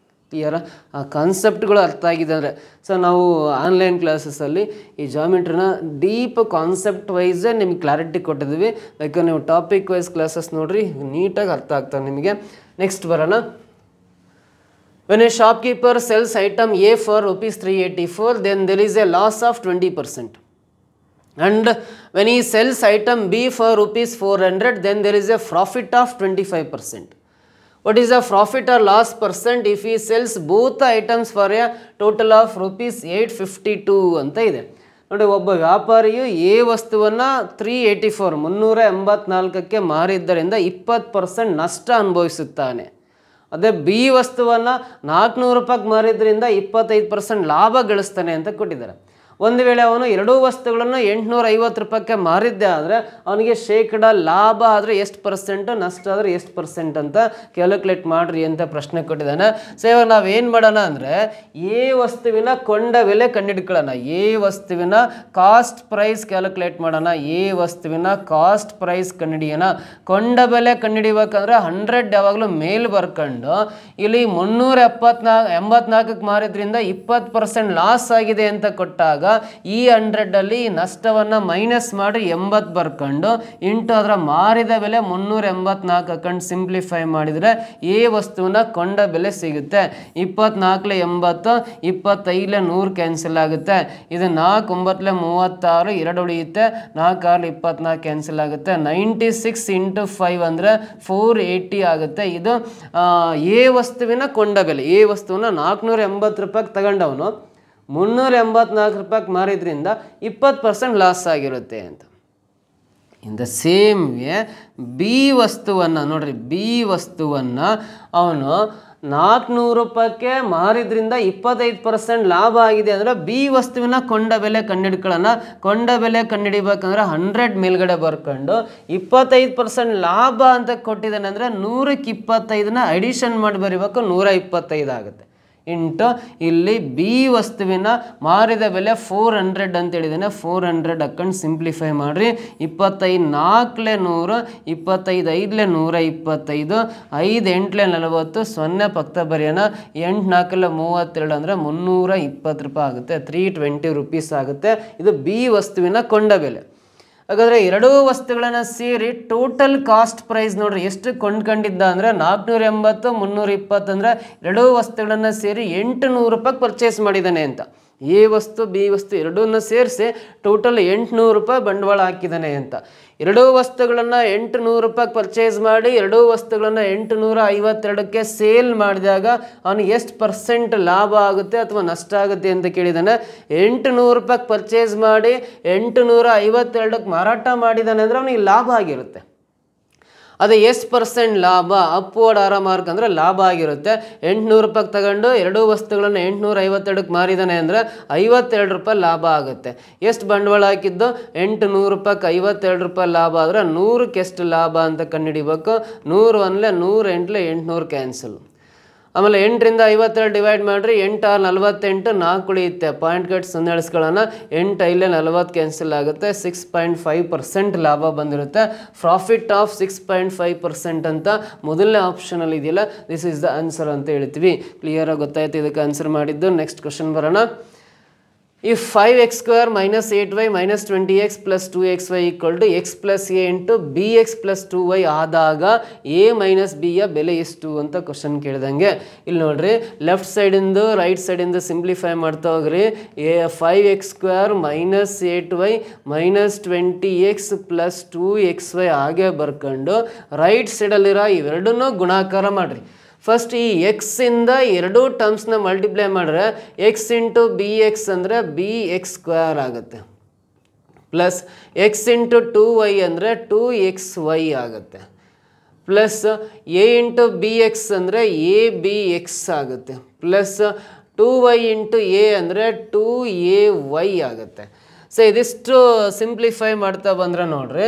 ಕ್ಲಿಯರ? ಆ ಕಾನ್ಸೆಪ್ಟ್ಗಳು ಅರ್ಥ ಆಗಿದೆ ಅಂದರೆ ಸೊ ನಾವು ಆನ್ಲೈನ್ ಕ್ಲಾಸಸ್ಸಲ್ಲಿ ಈ ಜಾಮಿಟ್ರಿನ ಡೀಪ್ ಕಾನ್ಸೆಪ್ಟ್ ವೈಸೇ ನಿಮ್ಗೆ ಕ್ಲಾರಿಟಿ ಕೊಟ್ಟಿದ್ದೀವಿ. ಯಾಕಂದ್ರೆ ನೀವು ಟಾಪಿಕ್ ವೈಸ್ ಕ್ಲಾಸಸ್ ನೋಡ್ರಿ, ನೀಟಾಗಿ ಅರ್ಥ ಆಗ್ತದೆ ನಿಮಗೆ. ನೆಕ್ಸ್ಟ್ ಬರೋಣ. When a shopkeeper sells item a for ₹384 then there is a loss of 20%. And when he sells item B for ₹400 then there is a profit of 25%. What is the profit or loss percent if he sells both the items for a total of ₹852 ಅಂತ ಇದೆ ನೋಡಿ. ಒಬ್ಬ ವ್ಯಾಪಾರಿಯು A ವಸ್ತುವನ್ನು 384ಕ್ಕೆ ಮಾರಿದ್ದರಿಂದ 20% ನಷ್ಟ ಅನುಭವಿಸುತ್ತಾನೆ. ಅದೇ B ವಸ್ತುವನ್ನು ₹400 ಮಾರಿದ್ರಿಂದ 25% ಲಾಭ ಗಳಿಸ್ತಾನೆ ಅಂತ ಕೊಟ್ಟಿದ್ದಾರೆ. ಒಂದು ವೇಳೆ ಅವನು ಎರಡೂ ವಸ್ತುಗಳನ್ನು ₹850ಕ್ಕೆ ಮಾರಿದ್ದೆ ಆದರೆ ಅವನಿಗೆ ಶೇಕಡ ಲಾಭ ಆದರೆ ಎಷ್ಟು ಪರ್ಸೆಂಟು, ನಷ್ಟ ಆದರೆ ಎಷ್ಟು ಪರ್ಸೆಂಟ್ ಅಂತ ಕ್ಯಾಲ್ಕುಲೇಟ್ ಮಾಡಿರಿ ಅಂತ ಪ್ರಶ್ನೆ ಕೊಟ್ಟಿದ್ದಾನೆ. ಸೊ ಇವಾಗ ನಾವೇನು ಮಾಡೋಣ ಅಂದರೆ ಎ ವಸ್ತುವಿನ ಕೊಂಡ ಬೆಲೆ ಕಂಡುಹಿಡ್ಕೊಳ್ಳೋಣ. ಎ ವಸ್ತುವಿನ ಕಾಸ್ಟ್ ಪ್ರೈಸ್ ಕ್ಯಾಲ್ಕುಲೇಟ್ ಮಾಡೋಣ. ಎ ವಸ್ತುವಿನ ಕಾಸ್ಟ್ ಪ್ರೈಸ್ ಕಂಡುಹಿಡಿಯೋಣ. ಕೊಂಡ ಬೆಲೆ ಕಂಡುಹಿಡಿಬೇಕಂದ್ರೆ 100 ಯಾವಾಗಲೂ ಮೇಲ್ ಬರ್ಕೊಂಡು ಇಲ್ಲಿ 384ಕ್ಕೆ ಮಾರಿದ್ರಿಂದ 20% ಲಾಸ್ ಆಗಿದೆ ಅಂತ ಕೊಟ್ಟಾಗ ಈ 100ಅಲ್ಲಿ ನಷ್ಟವನ್ನು ಮೈನಸ್ ಮಾಡಿ 80 ಬರ್ಕೊಂಡು ಇಂಟು ಅದರ ಮಾರಿದ ಬೆಲೆ 384 ಹಾಕೊಂಡು ಸಿಂಪ್ಲಿಫೈ ಮಾಡಿದರೆ ಎ ವಸ್ತುವಿನ ಕೊಂಡ ಬೆಲೆ ಸಿಗುತ್ತೆ. 24 80, 25 100 ಕ್ಯಾನ್ಸಲ್ ಆಗುತ್ತೆ. ಇದು 4 9 36, 2 ಉಳಿಯುತ್ತೆ. 4 6 24 ಕ್ಯಾನ್ಸಲ್ ಆಗುತ್ತೆ. 96 ಇಂಟು 5 ಅಂದರೆ 480 ಆಗುತ್ತೆ. ಇದು ಎ ವಸ್ತುವಿನ ಕೊಂಡ ಬೆಲೆ. ಎ ವಸ್ತುವನ್ನ ₹480 ತಗೊಂಡವನು ₹384 ಮಾರಿದ್ರಿಂದ 20% ಲಾಸ್ ಆಗಿರುತ್ತೆ ಅಂತ. In the same way B ವಸ್ತುವನ್ನು ನೋಡ್ರಿ, ಬಿ ವಸ್ತುವನ್ನು ಅವನು ₹400ಕ್ಕೆ ಮಾರಿದ್ರಿಂದ 25% ಲಾಭ ಆಗಿದೆ ಅಂದರೆ ಬಿ ವಸ್ತುವಿನ ಕೊಂಡ ಬೆಲೆ ಕಂಡುಹಿಡ್ಕೊಳ್ಳೋಣ. ಕೊಂಡ ಬೆಲೆ ಕಂಡುಹಿಡಿಬೇಕಂದ್ರೆ 100 ಮೇಲ್ಗಡೆ ಬರ್ಕೊಂಡು 25% ಲಾಭ ಅಂತ ಕೊಟ್ಟಿದ್ದಾನೆ ಅಂದರೆ 100ಕ್ಕೆ 25ನ ಅಡಿಷನ್ ಮಾಡಿ ಬರೀಬೇಕು, 125 ಆಗುತ್ತೆ. ಇಂಟು ಇಲ್ಲಿ ಬಿ ವಸ್ತುವಿನ ಮಾರಿದ ಬೆಲೆ 400 ಅಂತ ಹೇಳಿದ್ದಾನೆ. 400 ಹಾಕೊಂಡು ಸಿಂಪ್ಲಿಫೈ ಮಾಡಿರಿ. 25 4 100, 25 5 125, 5 8 40, 0 ಪಕ್ಕ ಬರೆಯೋಣ. 8 4 32 ಅಂದರೆ ₹320 ಆಗುತ್ತೆ. ₹320 ಆಗುತ್ತೆ. ಇದು ಬಿ ವಸ್ತುವಿನ ಕೊಂಡ ಬೆಲೆ. ಹಾಗಾದರೆ ಎರಡೂ ವಸ್ತುಗಳನ್ನು ಸೇರಿ ಟೋಟಲ್ ಕಾಸ್ಟ್ ಪ್ರೈಸ್ ನೋಡ್ರಿ ಎಷ್ಟು ಕೊಂಡ್ಕೊಂಡಿದ್ದ ಅಂದರೆ 480 320 ಅಂದರೆ ಎರಡೂ ವಸ್ತುಗಳನ್ನು ಸೇರಿ ₹800 ಪರ್ಚೇಸ್ ಮಾಡಿದ್ದಾನೆ ಅಂತ. ಎ ವಸ್ತು ಬಿ ವಸ್ತು ಎರಡನ್ನೂ ಸೇರಿಸಿ ಟೋಟಲ್ ₹800 ಬಂಡವಾಳ ಹಾಕಿದ್ದಾನೆ ಅಂತ. ಎರಡೂ ವಸ್ತುಗಳನ್ನು ₹800 ಪರ್ಚೇಸ್ ಮಾಡಿ ಎರಡೂ ವಸ್ತುಗಳನ್ನು 852ಕ್ಕೆ ಸೇಲ್ ಮಾಡಿದಾಗ ಅವನಿಗೆ ಎಷ್ಟು ಪರ್ಸೆಂಟ್ ಲಾಭ ಆಗುತ್ತೆ ಅಥವಾ ನಷ್ಟ ಆಗುತ್ತೆ ಅಂತ ಕೇಳಿದ್ದಾನೆ. ₹800 ಪರ್ಚೇಸ್ ಮಾಡಿ 852ಕ್ಕೆ ಮಾರಾಟ ಮಾಡಿದ್ದಾನೆ ಅಂದರೆ ಅವನಿಗೆ ಲಾಭ ಆಗಿರುತ್ತೆ. ಅದೇ ಎಷ್ಟು ಪರ್ಸೆಂಟ್ ಲಾಭ, ಅಪ್ವರ್ಡ್ ಆರ ಮಾರ್ಕ್ ಅಂದರೆ ಲಾಭ ಆಗಿರುತ್ತೆ. 800 ರೂಪಾಯಿಗೆ ತಗೊಂಡು ಎರಡೂ ವಸ್ತುಗಳನ್ನು 852ಕ್ಕೆ ಮಾರಿದಾನೆ ಅಂದರೆ 52 ರೂಪಾಯಿ ಲಾಭ ಆಗುತ್ತೆ. ಎಷ್ಟು ಬಂಡವಾಳ ಹಾಕಿದ್ದು? 800 ರೂಪಾಯಿಗೆ 52 ರೂಪಾಯಿ ಲಾಭ ಆದರೆ 100ಕ್ಕೆ ಎಷ್ಟು ಲಾಭ ಅಂತ ಕಂಡುಹಿಡಿಬೇಕು. 100 ಅನ್ಲೆ 100 ಎಂಟ್ಲೆ 800 ಕ್ಯಾನ್ಸಲ್. ಆಮೇಲೆ 8ರಿಂದ 52 ಡಿವೈಡ್ ಮಾಡಿರಿ, 8 6 48, 4 ಉಳಿಯುತ್ತೆ. Point cut 0 ಇಳಿಸ್ಕೊಳ್ಳೋಣ. 8 5 40 ಕ್ಯಾನ್ಸಲ್ ಆಗುತ್ತೆ. 6.5% ಲಾಭ ಬಂದಿರುತ್ತೆ. ಪ್ರಾಫಿಟ್ ಆಫ್ 6.5% ಅಂತ ಮೊದಲನೇ ಆಪ್ಷನಲ್ಲಿ ಇದೆಯಲ್ಲ, ದಿಸ್ ಈಸ್ ದ ಆನ್ಸರ್ ಅಂತ ಹೇಳ್ತೀವಿ. ಕ್ಲಿಯರಾಗಿ ಗೊತ್ತಾಯ್ತು ಇದಕ್ಕೆ ಆನ್ಸರ್ ಮಾಡಿದ್ದು. ನೆಕ್ಸ್ಟ್ ಕ್ವಶನ್ ಬರೋಣ. If 5x square minus 8y minus 20x plus 2xy equal to x plus a into bx plus 2y ಆದಾಗ a minus b ಯ ಬೆಲೆ ಎಷ್ಟು ಅಂತ ಕ್ವಶನ್ ಕೇಳಿದಂಗೆ. ಇಲ್ಲಿ ನೋಡ್ರಿ, ಲೆಫ್ಟ್ ಸೈಡಿಂದು ರೈಟ್ ಸೈಡಿಂದು ಸಿಂಪ್ಲಿಫೈ ಮಾಡ್ತಾ ಹೋಗ್ರಿ. 5x square minus 8y minus 20x plus 2xy ಹಾಗೆ ಬರ್ಕೊಂಡು ರೈಟ್ ಸೈಡಲ್ಲಿರೋ ಇವೆರಡನ್ನೂ ಗುಣಾಕಾರ ಮಾಡಿರಿ. ಫಸ್ಟ್ ಈ ಎಕ್ಸ್ ಇಂದ ಎರಡೂ ಟರ್ಮ್ಸ್ನ ಮಲ್ಟಿಪ್ಲೈ ಮಾಡಿದ್ರೆ ಎಕ್ಸ್ ಇಂಟು ಬಿ ಎಕ್ಸ್ ಅಂದರೆ ಬಿ ಎಕ್ಸ್ ಸ್ಕ್ವೇರ್ ಆಗುತ್ತೆ. ಪ್ಲಸ್ ಎಕ್ಸ್ ಇಂಟು 2y ಅಂದರೆ 2xy ಆಗುತ್ತೆ. Plus A into B X ಅಂದರೆ ಎ ಬಿ ಎಕ್ಸ್ ಆಗುತ್ತೆ. ಪ್ಲಸ್ 2y ಇಂಟು ಎ ಅಂದರೆ 2ay ಆಗುತ್ತೆ. ಸೊ ಇದಿಷ್ಟು ಸಿಂಪ್ಲಿಫೈ ಮಾಡ್ತಾ ಬಂದರೆ ನೋಡ್ರಿ,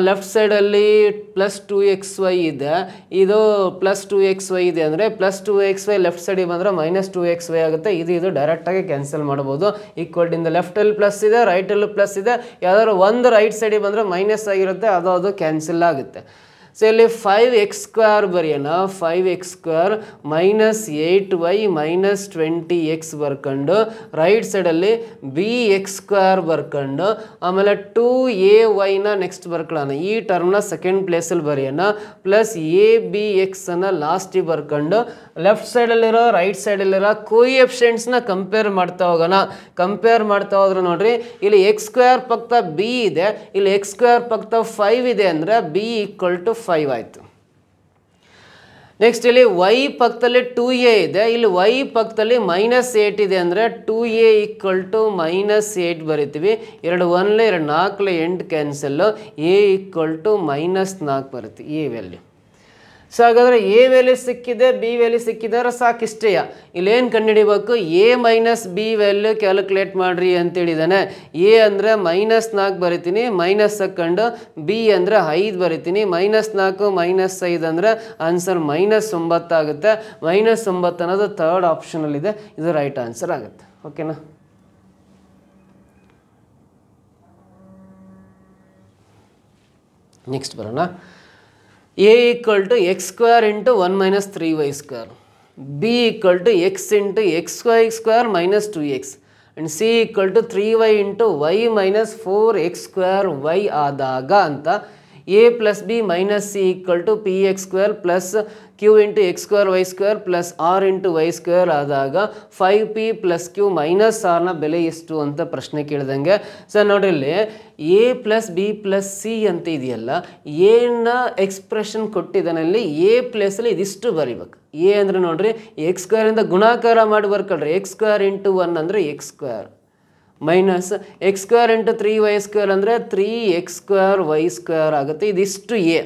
ಲೆಫ್ಟ್ ಸೈಡಲ್ಲಿ ಪ್ಲಸ್ 2xy ಇದೆ, ಇದು ಪ್ಲಸ್ 2xy ಇದೆ ಅಂದರೆ ಪ್ಲಸ್ 2xy ಲೆಫ್ಟ್ ಸೈಡಿಗೆ ಬಂದರೆ ಮೈನಸ್ 2xy ಆಗುತ್ತೆ. ಇದು ಡೈರೆಕ್ಟಾಗಿ ಕ್ಯಾನ್ಸಲ್ ಮಾಡ್ಬೋದು. ಈಕ್ವಲ್ಟಿಂದ ಲೆಫ್ಟಲ್ಲಿ ಪ್ಲಸ್ ಇದೆ, ರೈಟಲ್ಲೂ ಪ್ಲಸ್ ಇದೆ, ಯಾವ್ದಾದ್ರು ಒಂದು ರೈಟ್ ಸೈಡಿಗೆ ಬಂದರೆ ಮೈನಸ್ ಆಗಿರುತ್ತೆ, ಅದು ಕ್ಯಾನ್ಸಲ್ ಆಗುತ್ತೆ. ಸೊ ಇಲ್ಲಿ 5x ಸ್ಕ್ವೇರ್ ಬರೆಯೋಣ. 5x square minus 8y minus 20x ಬರ್ಕೊಂಡು ರೈಟ್ ಸೈಡಲ್ಲಿ ಬಿ ಎಕ್ಸ್ ಸ್ಕ್ವೇರ್ ಬರ್ಕೊಂಡು ಆಮೇಲೆ 2ayನ ನೆಕ್ಸ್ಟ್ ಬರ್ಕೊಳ್ಳೋಣ. ಈ ಟರ್ಮ್ನ ಸೆಕೆಂಡ್ ಪ್ಲೇಸಲ್ಲಿ ಬರೆಯೋಣ. ಪ್ಲಸ್ ಎ ಬಿ ಎಕ್ಸನ್ನು ಲಾಸ್ಟಿಗೆ ಬರ್ಕೊಂಡು ಲೆಫ್ಟ್ ಸೈಡಲ್ಲಿರೋ ರೈಟ್ ಸೈಡಲ್ಲಿರೋ ಕೋಎಫಿಷಿಯೆಂಟ್ಸ್ನ ಕಂಪೇರ್ ಮಾಡ್ತಾ ಹೋಗೋಣ. ಕಂಪೇರ್ ಮಾಡ್ತಾ ಹೋದ್ರೆ ನೋಡ್ರಿ, ಇಲ್ಲಿ ಎಕ್ಸ್ ಸ್ಕ್ವೇರ್ ಪಕ್ಕ ಬಿ ಇದೆ, ಇಲ್ಲಿ ಎಕ್ಸ್ ಸ್ಕ್ವೇರ್ ಪಕ್ಕ 5 ಇದೆ ಅಂದರೆ ಬಿ ಈಕ್ವಲ್ ಟು 5 ಆಯಿತು. ನೆಕ್ಸ್ಟ್ ಇಲ್ಲಿ y ಪಕ್ಕದಲ್ಲಿ 2a ಇದೆ, ಇಲ್ಲಿ y ಪಕ್ಕದಲ್ಲಿ ಮೈನಸ್ 8 ಇದೆ ಅಂದರೆ 2a ಈಕ್ವಲ್ ಟು ಮೈನಸ್ 8 ಬರಿತೀವಿ. 2 1 2 4 8 cancel. a equal to minus 4 ಬರುತ್ತೆ ಎ ವ್ಯಾಲ್ಯೂ. ಸೊ ಹಾಗಾದರೆ ಎ ವ್ಯಾಲ್ಯೂ ಸಿಕ್ಕಿದೆ, ಬಿ ವ್ಯಾಲ್ಯೂ ಸಿಕ್ಕಿದ್ದಾರೆ, ಸಾಕಿಷ್ಟೇಯ. ಇಲ್ಲೇನು ಕಂಡುಹಿಡಿಬೇಕು? A minus b value calculate ಮಾಡಿರಿ ಅಂತೇಳಿದ್ದಾನೆ. ಎ ಅಂದರೆ ಮೈನಸ್ 4 ಬರಿತೀನಿ, ಮೈನಸ್ ಹಾಕ್ಕೊಂಡು ಬಿ ಅಂದರೆ 5 ಬರಿತೀನಿ. ಮೈನಸ್ 4 ಮೈನಸ್ 5 ಅಂದರೆ ಆನ್ಸರ್ ಮೈನಸ್ 9 ಆಗುತ್ತೆ. ಮೈನಸ್ 9 ಅನ್ನೋದು ಥರ್ಡ್ ಆಪ್ಷನಲ್ಲಿದೆ, ಇದು ರೈಟ್ ಆನ್ಸರ್ ಆಗುತ್ತೆ. ಓಕೆನಾ? ನೆಕ್ಸ್ಟ್ ಬರೋಣ. a equal to x square into 1 minus 3y square, b equal to x into xy square minus 2x and c equal to 3y into y minus 4x square y ಆದಾಗ ಅಂತ a plus b minus c equal to p x square plus q into x square Y square plus r into y square ಆದಾಗ 5p plus Q minus ಆರ್ನ ಬೆಲೆ ಎಷ್ಟು ಅಂತ ಪ್ರಶ್ನೆ ಕೇಳಿದಂಗೆ. Sir ನೋಡ್ರಿ, ಇಲ್ಲಿ A plus B plus C ಅಂತ ಇದೆಯಲ್ಲ, ಏನ ಎಕ್ಸ್ಪ್ರೆಷನ್ ಕೊಟ್ಟಿದ್ದಾನಲ್ಲಿ ಎ ಪ್ಲೇಸಲ್ಲಿ ಇದಿಷ್ಟು ಬರಿಬೇಕು. ಎ ಅಂದರೆ ನೋಡ್ರಿ, ಎಕ್ಸ್ ಸ್ಕ್ವೇರಿಂದ ಗುಣಾಕಾರ ಮಾಡಿ ಬರ್ಕೊಳ್ರಿ. ಎಕ್ಸ್ ಸ್ಕ್ವೇರ್ ಇಂಟು 1 ಅಂದರೆ X square minus X square into 3y square ಅಂದರೆ 3x ಸ್ಕ್ವೇರ್ ವೈ ಸ್ಕ್ವೇರ್ ಆಗುತ್ತೆ. ಇದಿಷ್ಟು ಎ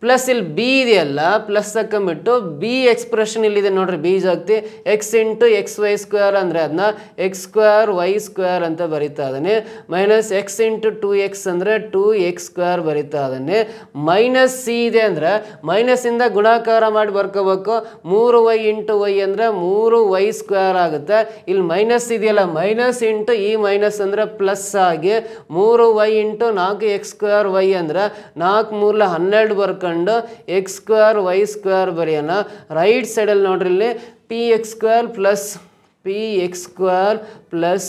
ಪ್ಲಸ್ ಇಲ್ಲಿ ಬಿ ಇದೆಯಲ್ಲ, ಪ್ಲಸ್ ಹಾಕೊಂಬಿಟ್ಟು ಬಿ ಎಕ್ಸ್ಪ್ರೆಷನ್ ಇಲ್ಲಿದೆ ನೋಡ್ರಿ, ಬೀಜ ಹಾಕ್ತಿ. X into X Y square ಅಂದರೆ ಅದನ್ನ ಎಕ್ಸ್ ಸ್ಕ್ವೇರ್ ವೈ ಸ್ಕ್ವೇರ್ ಅಂತ ಬರಿತಾ ಇದ್ದಾನೆ. ಮೈನಸ್ ಎಕ್ಸ್ ಇಂಟು 2x ಅಂದರೆ 2x ಸ್ಕ್ವೇರ್ ಬರಿತಾ ಇದ್ದಾನೆ. ಮೈನಸ್ ಸಿ ಇದೆ ಅಂದರೆ ಮೈನಸ್ಸಿಂದ ಗುಣಾಕಾರ ಮಾಡಿ ಬರ್ಕೋಬೇಕು. 3y ಇಂಟು ವೈ ಅಂದರೆ 3y ಸ್ಕ್ವೇರ್ ಆಗುತ್ತೆ. ಇಲ್ಲಿ ಮೈನಸ್ ಇದೆಯಲ್ಲ, ಮೈನಸ್ ಇಂಟು ಈ ಮೈನಸ್ ಅಂದರೆ ಪ್ಲಸ್ ಆಗಿ 3y into 4x square Y ಅಂದರೆ 4 3 12 ಬರ್ಕೊಂಡು ಎಕ್ಸ್ ಸ್ಕ್ವೇರ್ ವೈ ಸ್ಕ್ವೇರ್ ಬರೆಯೋಣ. ರೈಟ್ ಸೈಡಲ್ಲಿ ನೋಡ್ರಿ, ಇಲ್ಲಿ p x square plus p x square plus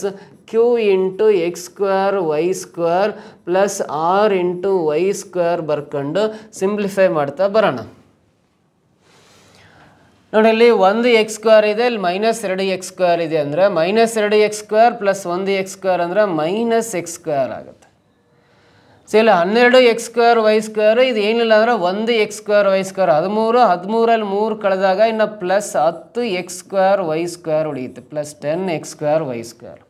q into x square Y square plus r into y square ಬರ್ಕೊಂಡು simplify ಮಾಡ್ತಾ ಬರೋಣ. ನೋಡಿ, ಇಲ್ಲಿ 1x ಸ್ಕ್ವೇರ್ ಇದೆ, ಇಲ್ಲಿ ಮೈನಸ್ 2x ಸ್ಕ್ವೇರ್ ಇದೆ ಅಂದರೆ minus 2x square plus 1x square ಅಂದರೆ ಮೈನಸ್ ಎಕ್ಸ್ ಸ್ಕ್ವೇರ್ ಆಗುತ್ತೆ. ಸೊ ಇಲ್ಲ 12x ಸ್ಕ್ವೇರ್ ವೈ ಸ್ಕ್ವೇರ್, ಇದು ಏನಿಲ್ಲ ಅಂದರೆ 1x ಸ್ಕ್ವೇರ್ ವೈ ಸ್ಕ್ವೇರ್ 13, 13ರಲ್ಲಿ 3 ಕಳೆದಾಗ ಇನ್ನು plus 10x square Y square ಉಳಿಯುತ್ತೆ, plus 10x square Y square.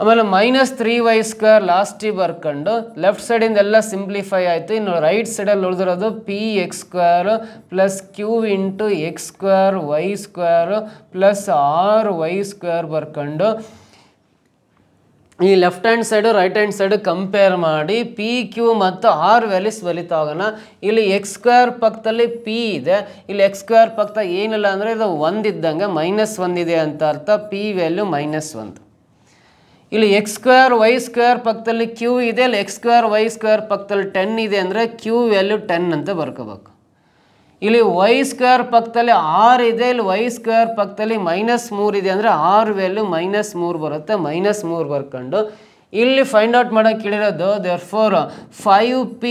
ಆಮೇಲೆ -3y² ಲಾಸ್ಟಿಗೆ ಬರ್ಕೊಂಡು ಲೆಫ್ಟ್ ಸೈಡಿಂದ ಎಲ್ಲ ಸಿಂಪ್ಲಿಫೈ ಆಯಿತು. ಇನ್ನು ರೈಟ್ ಸೈಡಲ್ಲಿ ಉಳಿದಿರೋದು px² plus q into x² y² plus 6y² ಬರ್ಕೊಂಡು ಈ left hand side right hand side compare ಮಾಡಿ ಪಿ ಕ್ಯೂ ಮತ್ತು ಆರ್ ವ್ಯಾಲ್ಯೂಸ್ ಬಲಿತಾ ಹೋಗೋಣ. ಇಲ್ಲಿ x² ಪಕ್ಕದಲ್ಲಿ p ಇದೆ, ಇಲ್ಲಿ x² ಪಕ್ಕ ಏನಿಲ್ಲ ಅಂದರೆ ಇದು 1 ಇದ್ದಂಗೆ -1 ಇದೆ ಅಂತ ಅರ್ಥ. p value -1. ಇಲ್ಲಿ x² y² ಪಕ್ಕದಲ್ಲಿ q ಇದೆ, ಇಲ್ಲಿ x² y² ಪಕ್ಕದಲ್ಲಿ 10 ಇದೆ ಅಂದರೆ q ವ್ಯಾಲ್ಯೂ 10 ಅಂತ ಬರ್ಕೋಬೇಕು. ಇಲ್ಲಿ y² ಪಕ್ಕದಲ್ಲಿ 6 ಇದೆ, ಇಲ್ಲಿ y² ಪಕ್ಕದಲ್ಲಿ -3 ಇದೆ ಅಂದರೆ r ವ್ಯಾಲ್ಯೂ -3 ಬರುತ್ತೆ. -3 ಬರ್ಕೊಂಡು ಇಲ್ಲಿ ಫೈಂಡ್ ಔಟ್ ಮಾಡೋಕೆ ಕೇಳಿರೋದು therefore 5p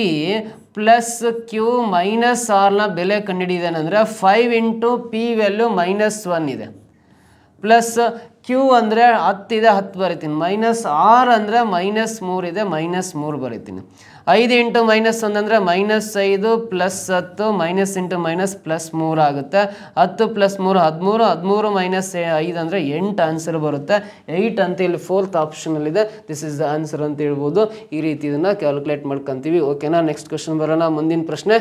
plus q minus ಆರ್ನ ಬೆಲೆ ಕಂಡುಹಿಡಿದಾನೆ ಅಂದರೆ 5 ಇಂಟು p ವ್ಯಾಲ್ಯೂ -1 ಇದೆ, ಪ್ಲಸ್ q ಅಂದರೆ 10 ಇದೆ 10 ಬರಿತೀನಿ, -r ಅಂದರೆ -3 ಇದೆ -3 ಬರಿತೀನಿ. 5 ಇಂಟು -1 ಅಂದರೆ -5 plus 10 minus into minus plus 3 ಆಗುತ್ತೆ. 10 ಪ್ಲಸ್ 3 13, 13 ಮೈನಸ್ 5 ಅಂದರೆ 8 ಆನ್ಸರ್ ಬರುತ್ತೆ. 8 ಅಂತ ಇಲ್ಲಿ 4th ಆಪ್ಷನಲ್ಲಿದೆ. ದಿಸ್ ಇಸ್ ದ ಆನ್ಸರ್ ಅಂತ ಹೇಳ್ಬೋದು. ಈ ರೀತಿ ಇದನ್ನು ಕ್ಯಾಲ್ಕುಲೇಟ್ ಮಾಡ್ಕೊತೀವಿ. ಓಕೆನಾ, ನೆಕ್ಸ್ಟ್ ಕ್ವಶನ್ ಬರೋಣ. ಮುಂದಿನ ಪ್ರಶ್ನೆ,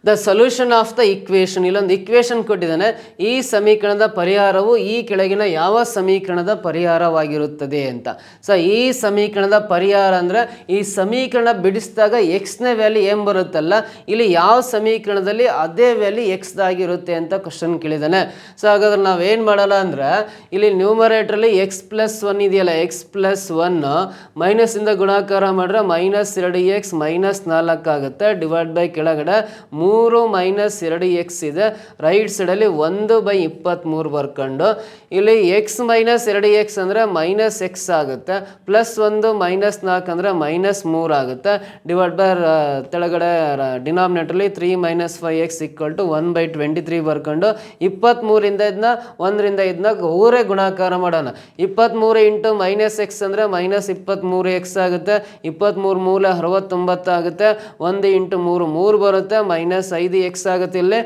the solution of the equation. ಇಲ್ಲೊಂದು ಇಕ್ವೇಷನ್ ಕೊಟ್ಟಿದ್ದಾನೆ. ಈ ಸಮೀಕರಣದ ಪರಿಹಾರವು ಈ ಕೆಳಗಿನ ಯಾವ ಸಮೀಕರಣದ ಪರಿಹಾರವಾಗಿರುತ್ತದೆ ಅಂತ. ಸೊ ಈ ಸಮೀಕರಣದ ಪರಿಹಾರ ಅಂದರೆ ಈ ಸಮೀಕರಣ ಬಿಡಿಸಿದಾಗ ಎಕ್ಸ್ನ ವ್ಯಾಲ್ಯೂ ಏನು ಬರುತ್ತಲ್ಲ, ಇಲ್ಲಿ ಯಾವ ಸಮೀಕರಣದಲ್ಲಿ ಅದೇ ವ್ಯಾಲ್ಯೂ ಎಕ್ಸ್ದಾಗಿರುತ್ತೆ ಅಂತ ಕ್ವಶನ್ ಕೇಳಿದ್ದಾನೆ. ಸೊ ಹಾಗಾದ್ರೆ ನಾವೇನು ಮಾಡೋಣ ಅಂದರೆ ಇಲ್ಲಿ ನ್ಯೂಮರೇಟ್ರಲ್ಲಿ x+1 ಇದೆಯಲ್ಲ, x+1 ಮೈನಸ್ಸಿಂದ ಗುಣಾಕಾರ ಮಾಡಿದ್ರೆ -2x -4 ಆಗುತ್ತೆ. ಡಿವೈಡ್ ಬೈ ಕೆಳಗಡೆ 3 - 2x ಇದೆ. ರೈಟ್ ಸೈಡಲ್ಲಿ 1/23 ಬರ್ಕೊಂಡು ಇಲ್ಲಿ x - 2x ಅಂದರೆ -x ಆಗುತ್ತೆ, ಪ್ಲಸ್ 1 -4 ಅಂದರೆ -3 ಆಗುತ್ತೆ. ಡಿವೈಡ್ ಬೈ ತೆಳಗಡೆ ಡಿನಾಮಿನೇಟರ್ಲಿ 3 - 5x = 1/23 ಬರ್ಕೊಂಡು 23ರಿಂದ ಇದನ್ನ 1ರಿಂದ ಇದನ್ನ ಊರೇ ಗುಣಾಕಾರ ಮಾಡೋಣ. 23 ಇಂಟು -x ಅಂದರೆ -23x ಆಗುತ್ತೆ. 23 ಮೂಲ 69 ಆಗುತ್ತೆ. 1 ಇಂಟು 3 3 ಬರುತ್ತೆ, -5x ಆಗುತ್ತೆ. ಇಲ್ಲಿ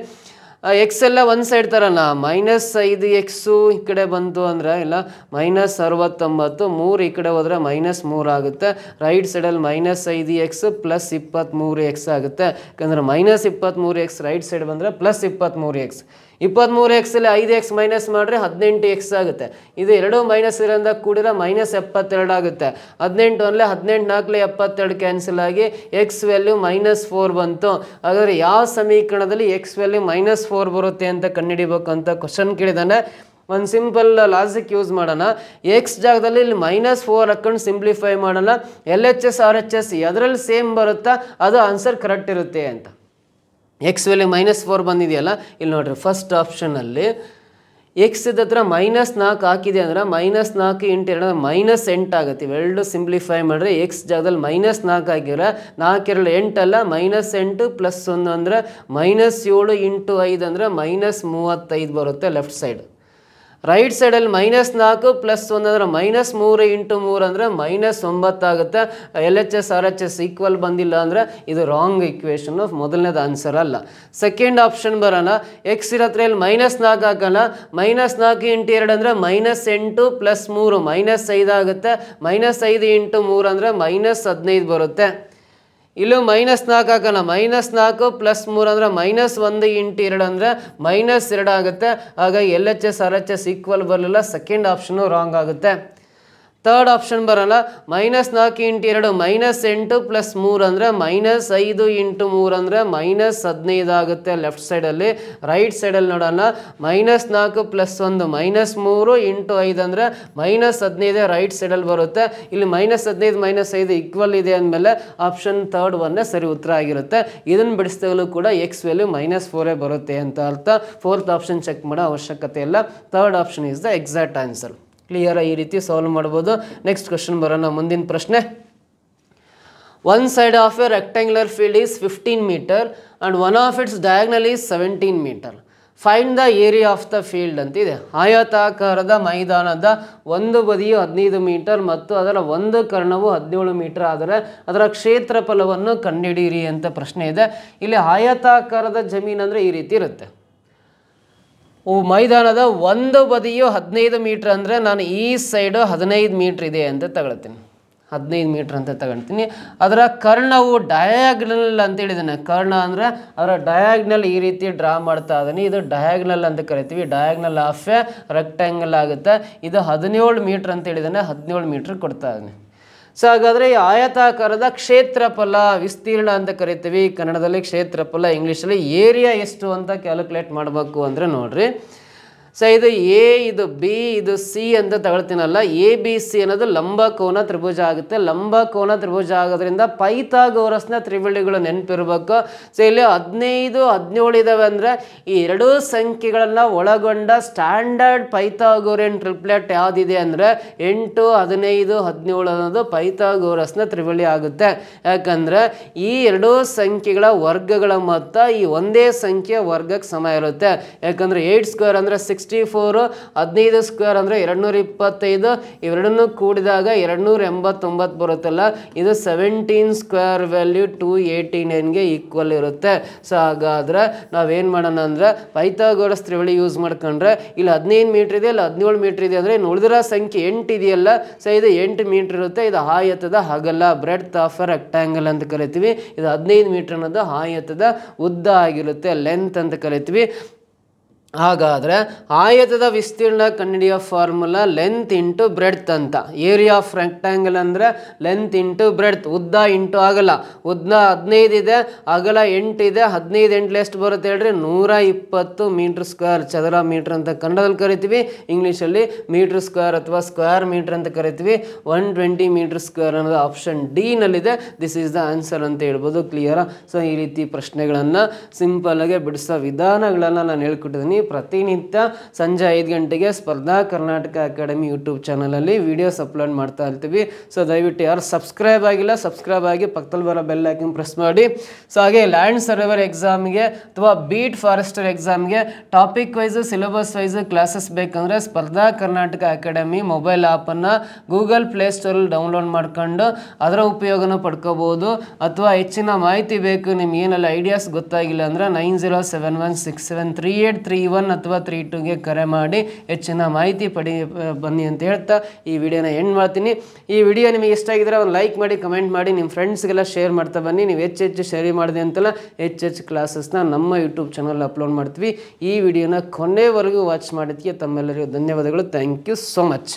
ಎಕ್ಸ್ ಎಲ್ಲ ಒಂದು ಸೈಡ್ ತರೋಣ, -5x ಈ ಕಡೆ ಬಂತು ಅಂದರೆ ಇಲ್ಲ -69, 3 ಈ ಕಡೆ ಹೋದರೆ -3 ಆಗುತ್ತೆ. ರೈಟ್ ಸೈಡಲ್ಲಿ -5x ಪ್ಲಸ್ 23x ಆಗುತ್ತೆ. ಯಾಕಂದರೆ -23x ರೈಟ್ ಸೈಡ್ ಬಂದರೆ ಪ್ಲಸ್ 23x. 23x ಅಲ್ಲಿ 5x ಮೈನಸ್ ಮಾಡಿದ್ರೆ 18x ಆಗುತ್ತೆ. ಇದು 2 ಮೈನಸ್ ಇರೋದ್ರಿಂದ ಕೂಡಿರೋ -72 ಆಗುತ್ತೆ. 18 ಅಂದರೆ 18 4 72 ಕ್ಯಾನ್ಸಲ್ ಆಗಿ ಎಕ್ಸ್ ವ್ಯಾಲ್ಯೂ -4 ಬಂತು. ಹಾಗಾದರೆ ಯಾವ ಸಮೀಕರಣದಲ್ಲಿ ಎಕ್ಸ್ ವ್ಯಾಲ್ಯೂ -4 ಬರುತ್ತೆ ಅಂತ ಕಂಡುಹಿಡಿಬೇಕು ಅಂತ ಕ್ವಶನ್ ಕೇಳಿದಾನೆ. ಒಂದು ಸಿಂಪಲ್ ಲಾಜಿಕ್ ಯೂಸ್ ಮಾಡೋಣ. ಎಕ್ಸ್ ಜಾಗದಲ್ಲಿ ಇಲ್ಲಿ -4 ಹಾಕೊಂಡು ಸಿಂಪ್ಲಿಫೈ ಮಾಡೋಣ. LHS RHS ಅದರಲ್ಲಿ ಸೇಮ್ ಬರುತ್ತಾ, ಅದು ಆನ್ಸರ್ ಕರೆಕ್ಟ್ ಇರುತ್ತೆ ಅಂತ. ಎಕ್ಸ್ ವ್ಯಾಲ್ಯೂ -4 ಬಂದಿದೆಯಲ್ಲ, ಇಲ್ಲಿ ನೋಡ್ರಿ ಫಸ್ಟ್ ಆಪ್ಷನಲ್ಲಿ ಎಕ್ಸ್ ಹತ್ರ -4 ಹಾಕಿದೆ ಅಂದರೆ -4 ಇಂಟು 2 -8 ಆಗುತ್ತೆ. ಇವೆರಡು ಸಿಂಪ್ಲಿಫೈ ಮಾಡಿದ್ರೆ ಎಕ್ಸ್ ಜಾಗದಲ್ಲಿ -4 ಹಾಕಿದ್ರೆ 4 2 8 ಅಲ್ಲ, -8 ಪ್ಲಸ್ 1 ಅಂದರೆ -7 ಇಂಟು 5 ಅಂದರೆ -35 ಬರುತ್ತೆ ಲೆಫ್ಟ್ ಸೈಡ್. ರೈಟ್ ಸೈಡಲ್ಲಿ -4 ಪ್ಲಸ್ 1 ಅಂದರೆ -3 ಇಂಟು 3 ಅಂದರೆ -9 ಆಗುತ್ತೆ. LHS RHS ಈಕ್ವಲ್ ಬಂದಿಲ್ಲ ಅಂದರೆ ಇದು ರಾಂಗ್ ಇಕ್ವೇಷನ್ನು, ಮೊದಲನೇದು ಆನ್ಸರ್ ಅಲ್ಲ. ಸೆಕೆಂಡ್ ಆಪ್ಷನ್ ಬರೋಣ. ಎಕ್ಸ್ ಇರತ್ರ ಇಲ್ಲಿ -4 ಹಾಕೋಣ. -4 ಇಂಟು 2 ಅಂದರೆ -8 ಪ್ಲಸ್ 3 -5 ಆಗುತ್ತೆ. -5 ಇಂಟು 3 ಅಂದರೆ -15 ಬರುತ್ತೆ. ಇಲ್ಲೂ -4 ಹಾಕೋಣ. -4 ಪ್ಲಸ್ 3 ಅಂದರೆ -1 ಇಂಟು 2 ಅಂದರೆ -2 ಆಗುತ್ತೆ. ಹಾಗಾಗಿ LHS RHS ಈಕ್ವಲ್ ಬರಲಿಲ್ಲ. ಸೆಕೆಂಡ್ ಆಪ್ಷನು ರಾಂಗ್ ಆಗುತ್ತೆ. ಥರ್ಡ್ ಆಪ್ಷನ್ ಬರೋಣ. -4 ಇಂಟು 2 -8 ಪ್ಲಸ್ 3 ಅಂದರೆ -5 ಇಂಟು 3 ಅಂದರೆ -15 ಆಗುತ್ತೆ ಲೆಫ್ಟ್ ಸೈಡಲ್ಲಿ. ರೈಟ್ ಸೈಡಲ್ಲಿ ನೋಡೋಣ. -4 ಪ್ಲಸ್ 1 -3 ಇಂಟು 5 ಅಂದರೆ -15 ರೈಟ್ ಸೈಡಲ್ಲಿ ಬರುತ್ತೆ. ಇಲ್ಲಿ -15 -5 ಈಕ್ವಲ್ ಇದೆ ಅಂದಮೇಲೆ ಆಪ್ಷನ್ ಥರ್ಡ್ ಒನ್ನೇ ಸರಿ ಉತ್ತರ ಆಗಿರುತ್ತೆ. ಇದನ್ನು ಬಿಡಿಸಿದಾಗಲೂ ಕೂಡ ಎಕ್ಸ್ ವ್ಯಾಲ್ಯೂ -4 ಬರುತ್ತೆ ಅಂತ ಅರ್ಥ. ಫೋರ್ತ್ ಆಪ್ಷನ್ ಚೆಕ್ ಮಾಡೋ ಅವಶ್ಯಕತೆ ಇಲ್ಲ. Third option is the exact answer. Clear, ಈ ರೀತಿ ಸಾಲ್ವ್ ಮಾಡ್ಬೋದು. ನೆಕ್ಸ್ಟ್ ಕ್ವಶನ್ ಬರೋಣ. ಮುಂದಿನ ಪ್ರಶ್ನೆ, one side of a rectangular field is 15 metre and one of its diagonal is 17 metre. Find the area of the field ಅಂತಿದೆ. ಆಯತಾಕಾರದ ಮೈದಾನದ ಒಂದು ಬದಿಯು 15 ಮೀಟರ್ ಮತ್ತು ಅದರ ಒಂದು ಕರ್ಣವು 17 ಮೀಟರ್ ಆದರೆ ಅದರ ಕ್ಷೇತ್ರಫಲವನ್ನು ಕಂಡುಹಿಡಿಯಿರಿ ಅಂತ ಪ್ರಶ್ನೆ ಇದೆ. ಇಲ್ಲಿ ಆಯತಾಕಾರದ ಜಮೀನು ಅಂದರೆ ಈ ರೀತಿ ಇರುತ್ತೆ. ಮೈದಾನದ ಒಂದು ಬದಿಯು 15 ಮೀಟ್ರ್ ಅಂದರೆ ನಾನು ಈ ಸೈಡು 15 ಮೀಟ್ರ್ ಇದೆ ಅಂತ ತಗೊಳ್ತೀನಿ, 15 ಮೀಟ್ರ್ ಅಂತ ತಗೊಳ್ತೀನಿ. ಅದರ ಕರ್ಣವು ಡಯಾಗ್ನಲ್ ಅಂತ ಹೇಳಿದ್ದಾನೆ. ಕರ್ಣ ಅಂದರೆ ಅದರ ಡಯಾಗ್ನಲ್ ಈ ರೀತಿ ಡ್ರಾ ಮಾಡ್ತಾ ಇದ್ದಾನೆ. ಇದು ಡಯಾಗ್ನಲ್ ಅಂತ ಕರಿತೀವಿ. ಡಯಾಗ್ನಲ್ ಆಫ್ ಎ ರೆಕ್ಟ್ಯಾಂಗಲ್ ಆಗುತ್ತೆ. ಇದು 17 ಮೀಟ್ರ್ ಅಂತ ಹೇಳಿದ್ದಾನೆ, 17 ಮೀಟ್ರ್ ಕೊಡ್ತಾ ಇದ್ದಾನೆ. ಸೊ ಹಾಗಾದರೆ ಈ ಆಯತಾಕಾರದ ಕ್ಷೇತ್ರಫಲ, ವಿಸ್ತೀರ್ಣ ಅಂತ ಕರಿತೀವಿ ಕನ್ನಡದಲ್ಲಿ, ಕ್ಷೇತ್ರಫಲ ಇಂಗ್ಲೀಷಲ್ಲಿ ಏರಿಯಾ ಎಷ್ಟು ಅಂತ ಕ್ಯಾಲ್ಕುಲೇಟ್ ಮಾಡಬೇಕು ಅಂದರೆ ನೋಡ್ರಿ. ಸೊ ಇದು ಎ, ಇದು ಬಿ, ಇದು ಸಿ ಅಂತ ತಗೊಳ್ತೀನಲ್ಲ. ಎ ಬಿ ಸಿ ಅನ್ನೋದು ಲಂಬಕೋನ ತ್ರಿಭುಜ ಆಗುತ್ತೆ. ಲಂಬಕೋನ ತ್ರಿಭುಜ ಆಗೋದ್ರಿಂದ ಪೈಥಾಗೋರಸ್ನ ತ್ರಿವಳಿಗಳು ನೆನಪಿರ್ಬೇಕು. ಸೊ ಇಲ್ಲಿ 15, 17 ಇದಾವೆ ಅಂದರೆ ಈ ಎರಡೂ ಸಂಖ್ಯೆಗಳನ್ನು ಒಳಗೊಂಡ ಸ್ಟ್ಯಾಂಡರ್ಡ್ ಪೈಥಾಗೋರಿಯನ್ ಟ್ರಿಪ್ಲೆಟ್ ಯಾವುದಿದೆ ಅಂದರೆ 8, 15, 17 ಅನ್ನೋದು ಪೈಥಾಗೋರಸ್ನ ತ್ರಿವಳಿ ಆಗುತ್ತೆ. ಯಾಕಂದರೆ ಈ ಎರಡೂ ಸಂಖ್ಯೆಗಳ ವರ್ಗಗಳ ಮೊತ್ತ ಈ ಒಂದೇ ಸಂಖ್ಯೆ ವರ್ಗಕ್ಕೆ ಸಮ ಇರುತ್ತೆ. ಯಾಕಂದರೆ 8 ಸ್ಕ್ವೇರ್ ಅಂದರೆ 64, 15 ಸ್ಕ್ವೇರ್ ಅಂದರೆ 225, ಇವೆರಡನ್ನು ಕೂಡಿದಾಗ 289 ಬರುತ್ತಲ್ಲ. ಇದು 17 ಸ್ಕ್ವೇರ್ ವ್ಯಾಲ್ಯೂ 289ಗೆ ಈಕ್ವಲ್ ಇರುತ್ತೆ. ಸೊ ಹಾಗಾದರೆ ನಾವೇನು ಮಾಡೋಣ ಅಂದರೆ ಪೈಥಾಗೋರಸ್ ತ್ರಿವಳಿ ಯೂಸ್ ಮಾಡ್ಕೊಂಡ್ರೆ ಇಲ್ಲಿ 15 ಮೀಟ್ರ್ ಇದೆ, ಇಲ್ಲಿ 17 ಮೀಟ್ರ್ ಇದೆ ಅಂದರೆ ಇನ್ನು ಉಳಿದಿರೋ ಸಂಖ್ಯೆ 8 ಇದೆಯಲ್ಲ. ಸೊ ಇದು 8 ಮೀಟ್ರ್ ಇರುತ್ತೆ. ಇದು ಆಯತದ ಅಗಲ, ಬ್ರೆಡ್ತ್ ಆಫ್ ಎ ರೆಕ್ಟ್ಯಾಂಗಲ್ ಅಂತ ಕರಿತೀವಿ. ಇದು 15 ಮೀಟ್ರ್ ಅನ್ನೋದು ಆಯತದ ಉದ್ದ ಆಗಿರುತ್ತೆ, ಲೆಂತ್ ಅಂತ ಕರಿತೀವಿ. ಹಾಗಾದರೆ ಆಯತದ ವಿಸ್ತೀರ್ಣ ಕಂಡುಹಿಡಿಯೋ ಫಾರ್ಮುಲಾ ಲೆಂತ್ ಇಂಟು ಬ್ರೆಡ್ತ್ ಅಂತ. ಏರಿಯಾ ಆಫ್ ರೆಕ್ಟ್ಯಾಂಗಲ್ ಅಂದರೆ ಲೆಂತ್ ಇಂಟು ಬ್ರೆಡ್ತ್, ಉದ್ದ ಇಂಟು ಅಗಲ. ಉದ್ದ 15 ಇದೆ, ಅಗಲ 8 ಇದೆ. 15 8 ಎಷ್ಟು ಬರುತ್ತೆ ಹೇಳ್ರಿ? 120 ಮೀಟ್ರ್ ಸ್ಕ್ವೇರ್, ಚದರ ಮೀಟ್ರ್ ಅಂತ ಕನ್ನಡದಲ್ಲಿ ಕರಿತೀವಿ. ಇಂಗ್ಲೀಷಲ್ಲಿ ಮೀಟ್ರ್ ಸ್ಕ್ವೇರ್ ಅಥವಾ ಸ್ಕ್ವೇರ್ ಮೀಟ್ರ್ ಅಂತ ಕರಿತೀವಿ. 120 ಮೀಟ್ರ್ ಸ್ಕ್ವೇರ್ ಅನ್ನೋದು ಆಪ್ಷನ್ ಡಿ ನಲ್ಲಿದೆ. ದಿಸ್ ಈಸ್ ದ ಆನ್ಸರ್ ಅಂತ ಹೇಳ್ಬೋದು. ಕ್ಲಿಯರಾ? ಸೊ ಈ ರೀತಿ ಪ್ರಶ್ನೆಗಳನ್ನು ಸಿಂಪಲ್ಲಾಗಿ ಬಿಡಿಸೋ ವಿಧಾನಗಳನ್ನು ನಾನು ಹೇಳ್ಕೊಟ್ಟಿದ್ದೀನಿ. ಪ್ರತಿನಿತ್ಯ ಸಂಜೆ 5 ಗಂಟೆಗೆ ಸ್ಪರ್ಧಾ ಕರ್ನಾಟಕ ಅಕಾಡೆಮಿ ಯೂಟ್ಯೂಬ್ ಚಾನಲಲ್ಲಿ ವಿಡಿಯೋಸ್ ಅಪ್ಲೋಡ್ ಮಾಡ್ತಾ ಇರ್ತೀವಿ. ಸೊ ದಯವಿಟ್ಟು ಯಾರು ಸಬ್ಸ್ಕ್ರೈಬ್ ಆಗಿಲ್ಲ, ಸಬ್ಸ್ಕ್ರೈಬ್ ಆಗಿ ಪಕ್ಕದಲ್ಲಿ ಬರೋ ಬೆಲ್ ಐಕನ್ ಪ್ರೆಸ್ ಮಾಡಿ. ಸೊ ಹಾಗೆ ಲ್ಯಾಂಡ್ ಸರ್ವೇರ್ ಎಕ್ಸಾಮ್ಗೆ ಅಥವಾ ಬೀಟ್ ಫಾರೆಸ್ಟರ್ ಎಕ್ಸಾಮ್ಗೆ topic wise, syllabus wise classes ಬೇಕಂದರೆ ಸ್ಪರ್ಧಾ ಕರ್ನಾಟಕ ಅಕಾಡೆಮಿ ಮೊಬೈಲ್ ಆ್ಯಪನ್ನು ಗೂಗಲ್ ಪ್ಲೇಸ್ಟೋರಲ್ಲಿ ಡೌನ್ಲೋಡ್ ಮಾಡ್ಕೊಂಡು ಅದರ ಉಪಯೋಗನ ಪಡ್ಕೋಬೋದು. ಅಥವಾ ಹೆಚ್ಚಿನ ಮಾಹಿತಿ ಬೇಕು, ನಿಮ್ಗೆ ಏನೆಲ್ಲ ಐಡಿಯಾಸ್ ಗೊತ್ತಾಗಿಲ್ಲ ಅಂದರೆ 9071673831 ಅಥವಾ 32ಗೆ ಕರೆ ಮಾಡಿ ಹೆಚ್ಚಿನ ಮಾಹಿತಿ ಬನ್ನಿ ಅಂತ ಹೇಳ್ತಾ ಈ ವಿಡಿಯೋನ ಎಂಡ್ ಮಾಡ್ತೀನಿ. ಈ ವಿಡಿಯೋ ನಿಮಗೆ ಇಷ್ಟ ಆಗಿದ್ರೆ ಒಂದು ಲೈಕ್ ಮಾಡಿ, ಕಮೆಂಟ್ ಮಾಡಿ, ನಿಮ್ಮ ಫ್ರೆಂಡ್ಸ್ಗೆಲ್ಲ ಶೇರ್ ಮಾಡ್ತಾ ಬನ್ನಿ. ನೀವು ಹೆಚ್ಚು ಶೇರ್ ಮಾಡಿದೆ ಅಂತಲ್ಲ, ಹೆಚ್ಚು ಕ್ಲಾಸಸ್ನ ನಮ್ಮ ಯೂಟ್ಯೂಬ್ ಚಾನಲ್ ಅಪ್ಲೋಡ್ ಮಾಡ್ತೀವಿ. ಈ ವಿಡಿಯೋನ ಕೊನೆವರೆಗೂ ವಾಚ್ ಮಾಡಿದ್ದಕ್ಕೆ ತಮ್ಮೆಲ್ಲರಿಗೂ ಧನ್ಯವಾದಗಳು. Thank you so much.